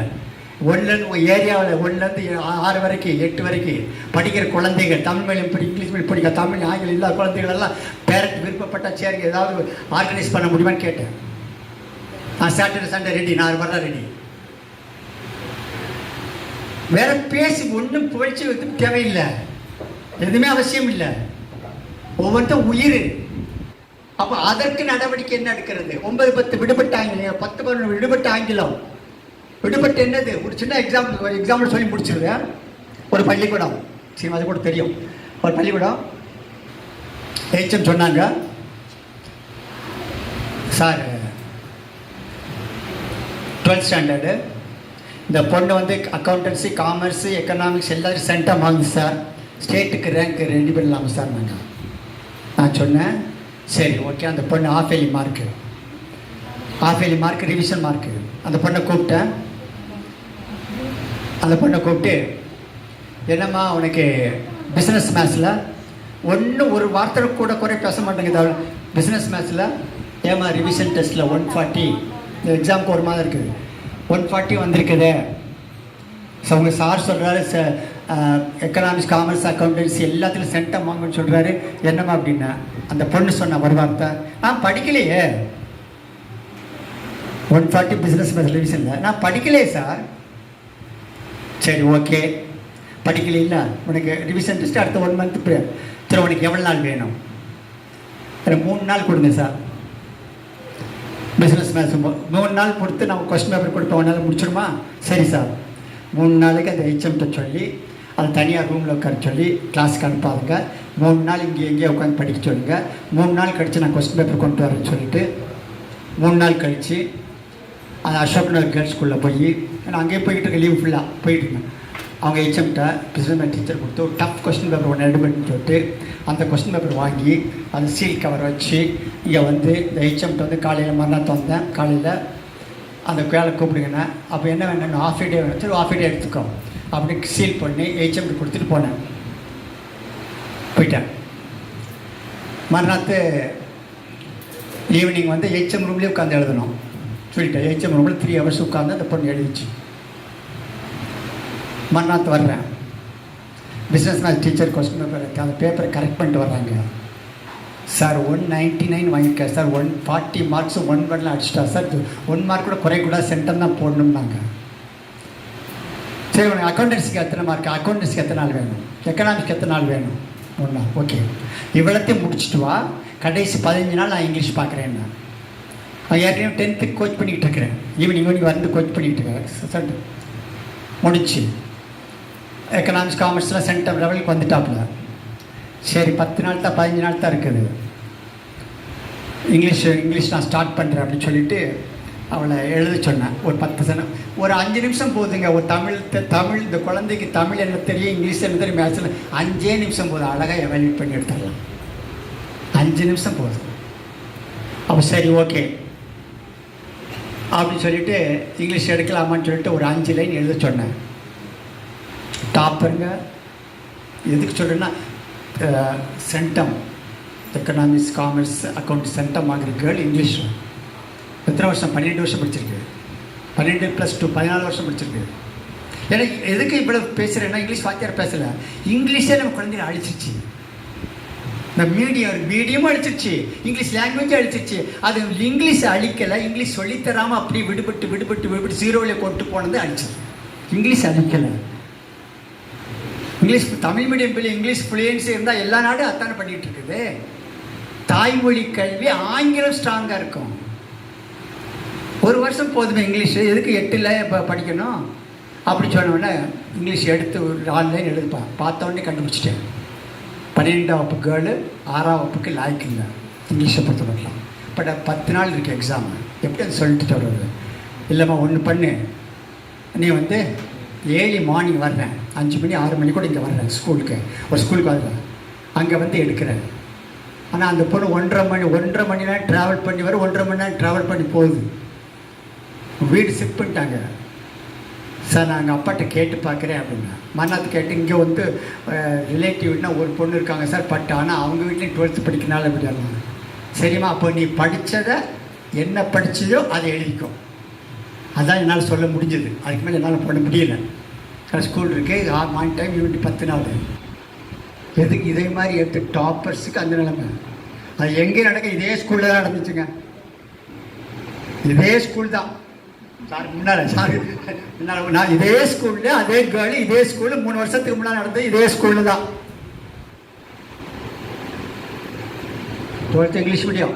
1லேருந்து ஏரியாவில் 1லேருந்து 6 வரைக்கும் 8 வரைக்கும் படிக்கிற குழந்தைகள், தமிழ் மீடியம் இங்கிலீஷ் மீடியம் படிக்கிற தமிழ் ஆங்கிலம் இல்லாத குழந்தைகள் எல்லாம் பேரண்ட் விருப்பப்பட்ட சேருங்க, ஏதாவது ஆர்கனைஸ் பண்ண முடியுமான்னு கேட்டேன். நான் சாட்டர்டே சண்டே ரெடி, நான் வரலாம் ரெடி. வேற பேசி ஒன்றும் புகழ்ச்சி வந்து தேவையில்லை, எதுவுமே அவசியம் இல்லை. ஒவ்வொருத்தரும் உயிர். அப்போ அதற்கு நடவடிக்கை என்ன எடுக்கிறது? 9, 10 விடுபட்ட ஆங்கிலம், 10, 11 விடுபட்ட ஆங்கிலம். விடுபட்டு என்னது? ஒரு சின்ன எக்ஸாம்பிள் சொல்லி முடிச்சிருவேன். ஒரு பள்ளிக்கூடம், சரி அது கூட தெரியும். ஒரு பள்ளிக்கூடம் ஹெச்எம் சொன்னாங்க, சார் 12th ஸ்டாண்டர்டு இந்த பொண்ணு வந்து அக்கௌண்டன்சி, காமர்ஸு, எக்கனாமிக்ஸ் எல்லாரும் சென்டம் வாங்குது சார், ஸ்டேட்டுக்கு ரேங்க் ரெடி பண்ணலாமா சார்? நான் சொன்னேன் சரி ஓகே. அந்த பொண்ணு half yearly mark revision mark. அந்த பொண்ணை கூப்பிட்டேன். அந்த பொண்ணை கூப்பிட்டு, என்னம்மா உனக்கு பிஸ்னஸ் மேத்ஸில் ஒரு வார்த்தை கூட குறை பேச மாட்டேங்குது. பிஸ்னஸ் மேத்ஸில் ஏமா ரிவிஷன் டெஸ்ட்டில் 140, இந்த எக்ஸாமுக்கு ஒரு மாதம் இருக்குது, 140 வந்திருக்குது. ஸோ உங்கள் சார் சொல்கிறாரு, எக்கனாமிக்ஸ், காமர்ஸ், அக்கௌண்டன்சி எல்லாத்துலையும் சென்டம் வாங்கன்னு சொல்கிறாரு, என்னம்மா அப்படின்னா. அந்த பொண்ணு சொன்ன ஒரு வார்த்தை, நான் படிக்கலையே 140 பிஸ்னஸ் மேத்ஸ் ரிவிஷனில், நான் படிக்கலையே சார். சரி ஓகே, படிக்கலையில்ல, உனக்கு ரிவிஷன் டெஸ்ட்டு அடுத்த 1 மந்த் சரி, உனக்கு எவ்வளோ நாள் வேணும்? 3 நாள் கொடுங்க சார். பிஸ்னஸ் மேத்ஸ் 3 நாள் கொடுத்து நம்ம கொஸ்டின் பேப்பர் கொடுப்போம், 1 நாள் முடிச்சிடுமா? சரி சார். 3 நாளைக்கு அந்த ஹெச்எம்கிட்ட சொல்லி, அது தனியாக ரூமில் உட்கார சொல்லி கிளாஸுக்கு அனுப்பாதுங்க. 3 நாள் இங்கே எங்கேயோ உட்காந்து படிக்க சொல்லுங்கள். 3 நாள் கழித்து நான் கொஸ்டின் பேப்பர் கொண்டு வரேன்னு சொல்லிவிட்டு 3 நாள் கழித்து அந்த அசோக் நகர் கேர்ள்ஸ் ஸ்கூலில் போய், நான் அங்கேயே போய்கிட்டு இருக்கேன், லீவ் ஃபுல்லாக போயிட்டுருக்கேன். அவங்க ஹெச்எம்கிட்ட பிஸ்னஸ் மேத் டீச்சர் கொடுத்து ஒரு டஃப் கொஸ்டின் பேப்பர் ஒன்று ரெடி பண்ணி சொல்லிட்டு அந்த கொஸ்டின் பேப்பர் வாங்கி அந்த சீல் கவர் வச்சு இங்கே வந்து இந்த ஹெச்எம்கிட்ட வந்து காலையில் மறுநாள் வந்தேன். காலையில் அந்த வேலை கூப்பிடுங்கண்ணே, அப்போ என்ன வேணும்? ஆஃப் டே வேணும். சரி ஆஃப் டே எடுத்துக்கோ அப்படி சீல் பண்ணி ஹெச்எம்க்கு கொடுத்துட்டு போயிட்டேன். மறுநாள் ஈவினிங் வந்து ஹெச்எம் ரூம்லேயே உட்காந்து எழுதணும் சொல்லிட்டேன். ஹெச்எம் ரூமில் 3 hours உட்காந்து அந்த பொண்ணு எழுதிச்சு. மறுநாள் வர்றேன், business maths teacher question paper அந்த பேப்பரை கரெக்ட் பண்ணிட்டு வர்றாங்க. சார் 199 வாங்கியிருக்காரு சார், 140 மார்க்ஸ் 1 1 அடிச்சிட்டா சார், 1 மார்க் கூட குறைக்கூடாது, சென்டம் தான் போடணும்னாங்க. சரி உனக்கு அக்கௌண்டன்ஸிக்கு எத்தனை மார்க்? அக்கௌண்டன்ஸிக்கு எத்தனை நாள் வேணும்? எக்கனாமிக்ஸ் எத்தனை நாள் வேணும்? 1 நாள். ஓகே, இவ்வளோத்தையும் முடிச்சுட்டு வா, கடைசி 15 நாள் நான் இங்கிலீஷ் பார்க்குறேன். நான் ஏற்கனவே 10th கோச் பண்ணிக்கிட்டு இருக்கிறேன், ஈவினிங் வந்து கோச் பண்ணிக்கிட்டு இருக்கேன். சார் முடிச்சு எக்கனாமிக்ஸ், காமர்ஸில் சென்டம் லெவலுக்கு வந்துட்டாப்புல. சரி 10 நாள் தான், 15 நாள் தான் இருக்குது, இங்கிலீஷ் நான் ஸ்டார்ட் பண்ணுறேன் அப்படின்னு சொல்லிவிட்டு அவளை எழுத சொன்னேன். ஒரு 10 செகண்ட், ஒரு 5 நிமிஷம் போதுங்க. ஒரு தமிழ் இந்த குழந்தைக்கு தமிழ் என்ன தெரியும், இங்கிலீஷ் என்ன தெரியும், மேத்ஸில் 5 நிமிஷம் போதும், அழகாக எவால்யூட் பண்ணி எடுத்துடலாம். 5 நிமிஷம் போதும். அப்போ சரி ஓகே அப்படின்னு சொல்லிவிட்டு இங்கிலீஷ் எடுக்கலாமான்னு சொல்லிட்டு ஒரு 5 லைன் எழுத சொன்னேன். டாப்பருங்க. எதுக்கு சொல்கிறேன்னா, centum economics, commerce, account centum வாங்குற கேர்ள் இங்கிலீஷ் எத்தனை வருஷம்? 12 வருஷம் படிச்சிருக்கு. 12 + 2 14 வருஷம் படிச்சிருக்கு. ஏன்னா எதுக்கு இவ்வளோ பேசுகிறேன்னா, இங்கிலீஷ் வாத்தியார் பேசலை, இங்கிலீஷே நம்ம குழந்தைகளை அழிச்சிருச்சு. இந்த மீடியமும் அழிச்சிருச்சு, இங்கிலீஷ் லாங்குவேஜும் அழிச்சிருச்சு. அது இங்கிலீஷை அழிக்கலை, இங்கிலீஷ் சொல்லித்தராமல் அப்படியே விடுபட்டு 0ல் கொண்டு போனது அழிச்சிது. இங்கிலீஷ் அழிக்கலை. இங்கிலீஷ் தமிழ் மீடியம் பிள்ளை இங்கிலீஷ் ஃப்ளூயன்சி இருந்தால் எல்லா நாடும் அத்தானே பண்ணிகிட்டு இருக்குது. தாய்மொழி கல்வி ஆங்கிலம் ஸ்ட்ராங்காக இருக்கும். 1 வருஷம் போதுமே இங்கிலீஷு, எதுக்கு 8ல் படிக்கணும் அப்படி சொன்னோடனே இங்கிலீஷ் எடுத்து ஒரு 4 லைன் எழுதுப்பான். பார்த்தோன்னே கண்டுபிடிச்சிட்டேன். 12ஆம் வகுப்பு கேர்ளு, 6ஆம் வகுப்புக்கு லாய்க்கு இல்லை இங்கிலீஷை பொறுத்த வரலாம். பட் 10 நாள் இருக்குது எக்ஸாம். எப்படி அது சொல்லிட்டு சொல்கிறது? இல்லைம்மா ஒன்று பண்ணு, நீ வந்து ஏர்லி மார்னிங் வர்றேன், 5 மணி 6 மணி கூட இங்கே வர்றேன் ஸ்கூலுக்கு, ஒரு ஸ்கூலுக்கு வர்றேன், அங்கே வந்து எடுக்கிறேன். ஆனால் அந்த பொண்ணு 1.5 மணி நேரம் ட்ராவல் பண்ணி வர, 1.5 மணி நேரம் ட்ராவல் பண்ணி போகுது. வீடு ஷிஃப்ட் பண்ணிட்டாங்க. சார் நான் எங்கள் அப்பாட்ட கேட்டு பார்க்குறேன் அப்படின்னா. மறுநாள் கேட்டு இங்கே வந்து ரிலேட்டிவ்னா ஒரு பொண்ணு இருக்காங்க சார், பட் ஆனால் அவங்க வீட்லேயும் 12th படிக்கனால அப்படின்னா. சரிம்மா, அப்போ நீ படித்ததை என்ன படித்ததோ அதை எழுதிக்கும். அதுதான் என்னால் சொல்ல முடிஞ்சது. அதுக்கு மேலே என்னால் பண்ண முடியல. ஸ்கூல் இருக்குது, மார்னிங் டைம் ஈவினிங் 10 நாள். எதுக்கு இதே மாதிரி எடுத்து டாப்பர்ஸுக்கு அந்த நிலைமை. அது எங்கே நடக்க, இதே ஸ்கூலில் தான் நடந்துச்சுங்க. இதே ஸ்கூல் தான் சார். முன்னால் நான் இதே ஸ்கூலில் அதே கேர்ள் இதே ஸ்கூலு 3 வருஷத்துக்கு முன்னால் நடந்தது இதே ஸ்கூலில் தான். 12th English medium.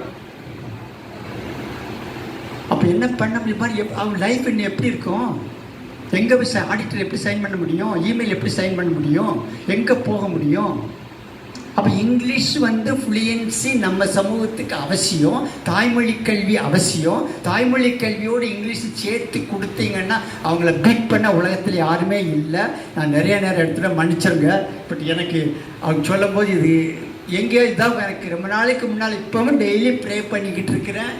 அப்போ என்ன பண்ண முடியுமா? அவங்க லைஃப் இன்னும் எப்படி இருக்கும்? எங்கே போய் ஆடிட்டர் எப்படி சைன் பண்ண முடியும்? இமெயில் எப்படி சைன் பண்ண முடியும்? எங்கே போக முடியும்? அப்போ இங்கிலீஷ் வந்து ஃப்ளூயன்சி நம்ம சமூகத்துக்கு அவசியம். தாய்மொழி கல்வி அவசியம். தாய்மொழி கல்வியோடு இங்கிலீஷ் சேர்த்து கொடுத்தீங்கன்னா அவங்கள பீட் பண்ண உலகத்தில் யாருமே இல்லை. நான் நிறைய நேரம் இடத்துல மன்னிச்சிருங்க. பட் எனக்கு அவங்க சொல்லும் போது இது எங்கேயோ இதான் எனக்கு ரொம்ப நாளைக்கு முன்னால் இப்போவும் டெய்லி ப்ரே பண்ணிக்கிட்டு இருக்கிறேன்.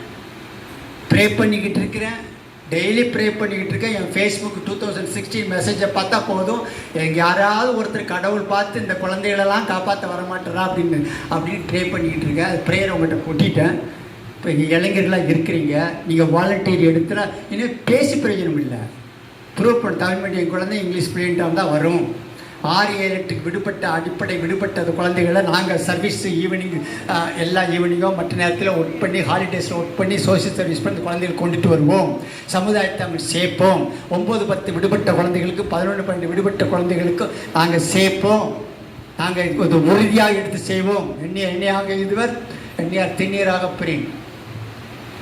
டெய்லி ப்ரே பண்ணிக்கிட்டு இருக்கேன். என் ஃபேஸ்புக் 2016 மெசேஜை பார்த்தா போதும், எங்கள் யாராவது ஒருத்தர் கடவுள் பார்த்து இந்த குழந்தைகளெல்லாம் காப்பாற்ற வரமாட்டேறா அப்படின்னு ப்ரே பண்ணிக்கிட்டு இருக்கேன். அது ப்ரேயர் உங்கள்கிட்ட கொட்டிட்டேன். இப்போ இளைஞர்களாக இருக்கிறீங்க, நீங்கள் வாலண்டியர் எடுத்துனா இன்னும் பேசி பிரயோஜனம் இல்லை. ப்ரூவ் பண்ண தமிழ் மீடியம் குழந்தை இங்கிலீஷ் ஃப்ளூயண்ட்டாக தான் வரும். 6-7-8 விடுபட்ட அடிப்படை விடுபட்ட குழந்தைகளை நாங்கள் சர்வீஸ் ஈவினிங் எல்லா ஈவினிங்கும் மற்ற நேரத்தில் ஒர்க் பண்ணி ஹாலிடேஸில் ஒர்க் பண்ணி சோஷியல் சர்வீஸ் பண்ணி குழந்தைகள் கொண்டுட்டு வருவோம். சமுதாயத்தை நம்ம சேர்ப்போம். 9-10 விடுபட்ட குழந்தைகளுக்கு 11-12 விடுபட்ட குழந்தைகளுக்கு நாங்கள் சேர்ப்போம். நாங்கள் இது உறுதியாக எடுத்து செய்வோம். எண்ணியாக இதுவர் எண்ணியார் திண்ணீராக பிரின்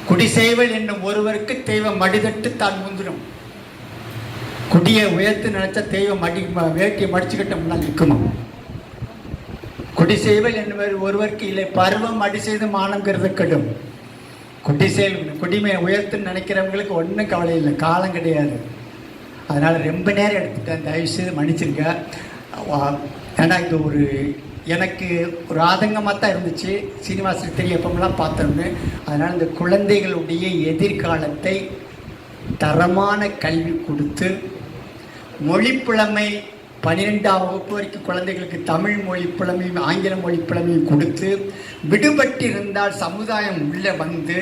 குடி செய்வல் என்னும் ஒருவருக்கு தெய்வம் மடிதட்டு தான் முந்திரும். குடியை உயர்த்து நினைச்சா தெய்வம் வேட்டியை மடிச்சுக்கிட்ட முன்னால் நிற்குமா? குடி செய்வல் என்னும் ஒருவருக்கு இல்லை பருவம் அடி செய்து மானங்கிறது கெடும். குடிமையை உயர்த்துன்னு நினைக்கிறவங்களுக்கு ஒன்றும் கவலை இல்லை, காலம் கிடையாது. அதனால் ரொம்ப நேரம் எடுத்துட்டேன், தயவுசெய்து மன்னிச்சிருங்க. ஏன்னா இது எனக்கு ஒரு ஆதங்கமாக தான் இருந்துச்சு. சீனிவாசன் தெரிய எப்பமெல்லாம் பார்த்தோம்னு. அதனால் இந்த குழந்தைகளுடைய எதிர்காலத்தை தரமான கல்வி கொடுத்து மொழிப்புலமை 12ஆம் வகுப்பு வரைக்கும் குழந்தைகளுக்கு தமிழ் மொழி புலமையும் ஆங்கில மொழி புலமையும் கொடுத்து விடுபட்டிருந்தால் சமுதாயம் உள்ளே வந்து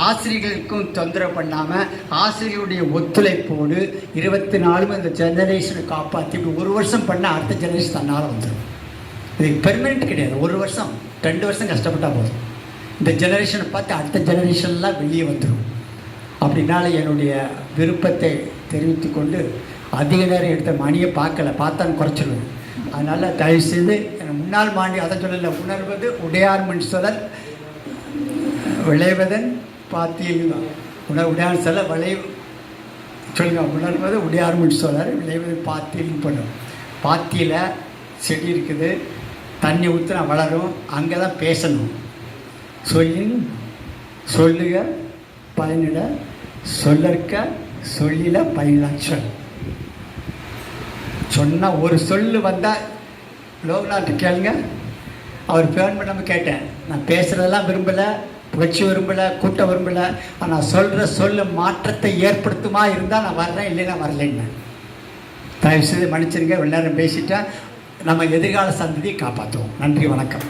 ஆசிரியர்களுக்கும் தொந்தரவு பண்ணாமல் ஆசிரியர்களுடைய ஒத்துழைப்போடு 24 இந்த ஜெனரேஷனை காப்பாற்றி இப்படி 1 வருஷம் பண்ணால் அடுத்த ஜெனரேஷன் தன்னால் வந்துடும். இது பெர்மனெண்ட் கிடையாது. 1 வருஷம் 2 வருஷம் கஷ்டப்பட்டால் போதும். இந்த ஜெனரேஷனை பார்த்து அடுத்த ஜெனரேஷன்லாம் வெளியே வந்துடும். அப்படின்னால என்னுடைய விருப்பத்தை தெரிவித்து கொண்டு அதிக நேரம் எடுத்த மணியை பார்த்தான்னு குறைச்சிடுவேன். அதனால் தயவுசெய்து முன்னாள் மாண்டி அதை சொல்லலை, உணர்வது உடையார் மண் சொல்லல் விளைவதன் பாத்தியில் தான் உடையார் சொல்ல சொல்லுங்க. உணர்வது உடையார் மண் சொல்லல் விளைவதன் பாத்தியில் பண்ணும். பாத்தியில் செடி இருக்குது, தண்ணி ஊற்றினா வளரும், அங்கே தான் பேசணும். சொல்லுக பயனிட சொல்லற்க சொல்லில பயனாச்சல். சொன்னால் ஒரு சொல்லு வந்தால் லோகநாட்டு கேளுங்க. அவர் ஃபோன் பண்ணாமல் கேட்டேன். நான் பேசுகிறதெல்லாம் விரும்பலை, புகழ்ச்சி விரும்பலை, கூட்டம் விரும்பலை. ஆனால் சொல்கிற சொல்லு மாற்றத்தை ஏற்படுத்துமா இருந்தால் நான் வர்றேன், இல்லைன்னா வரலைன்னு. தயவுசெய்து மன்னிச்சிருங்க. நேரம் பேசிட்டா நம்ம எதிர்கால சந்ததியை காப்பாற்றுவோம். நன்றி, வணக்கம்.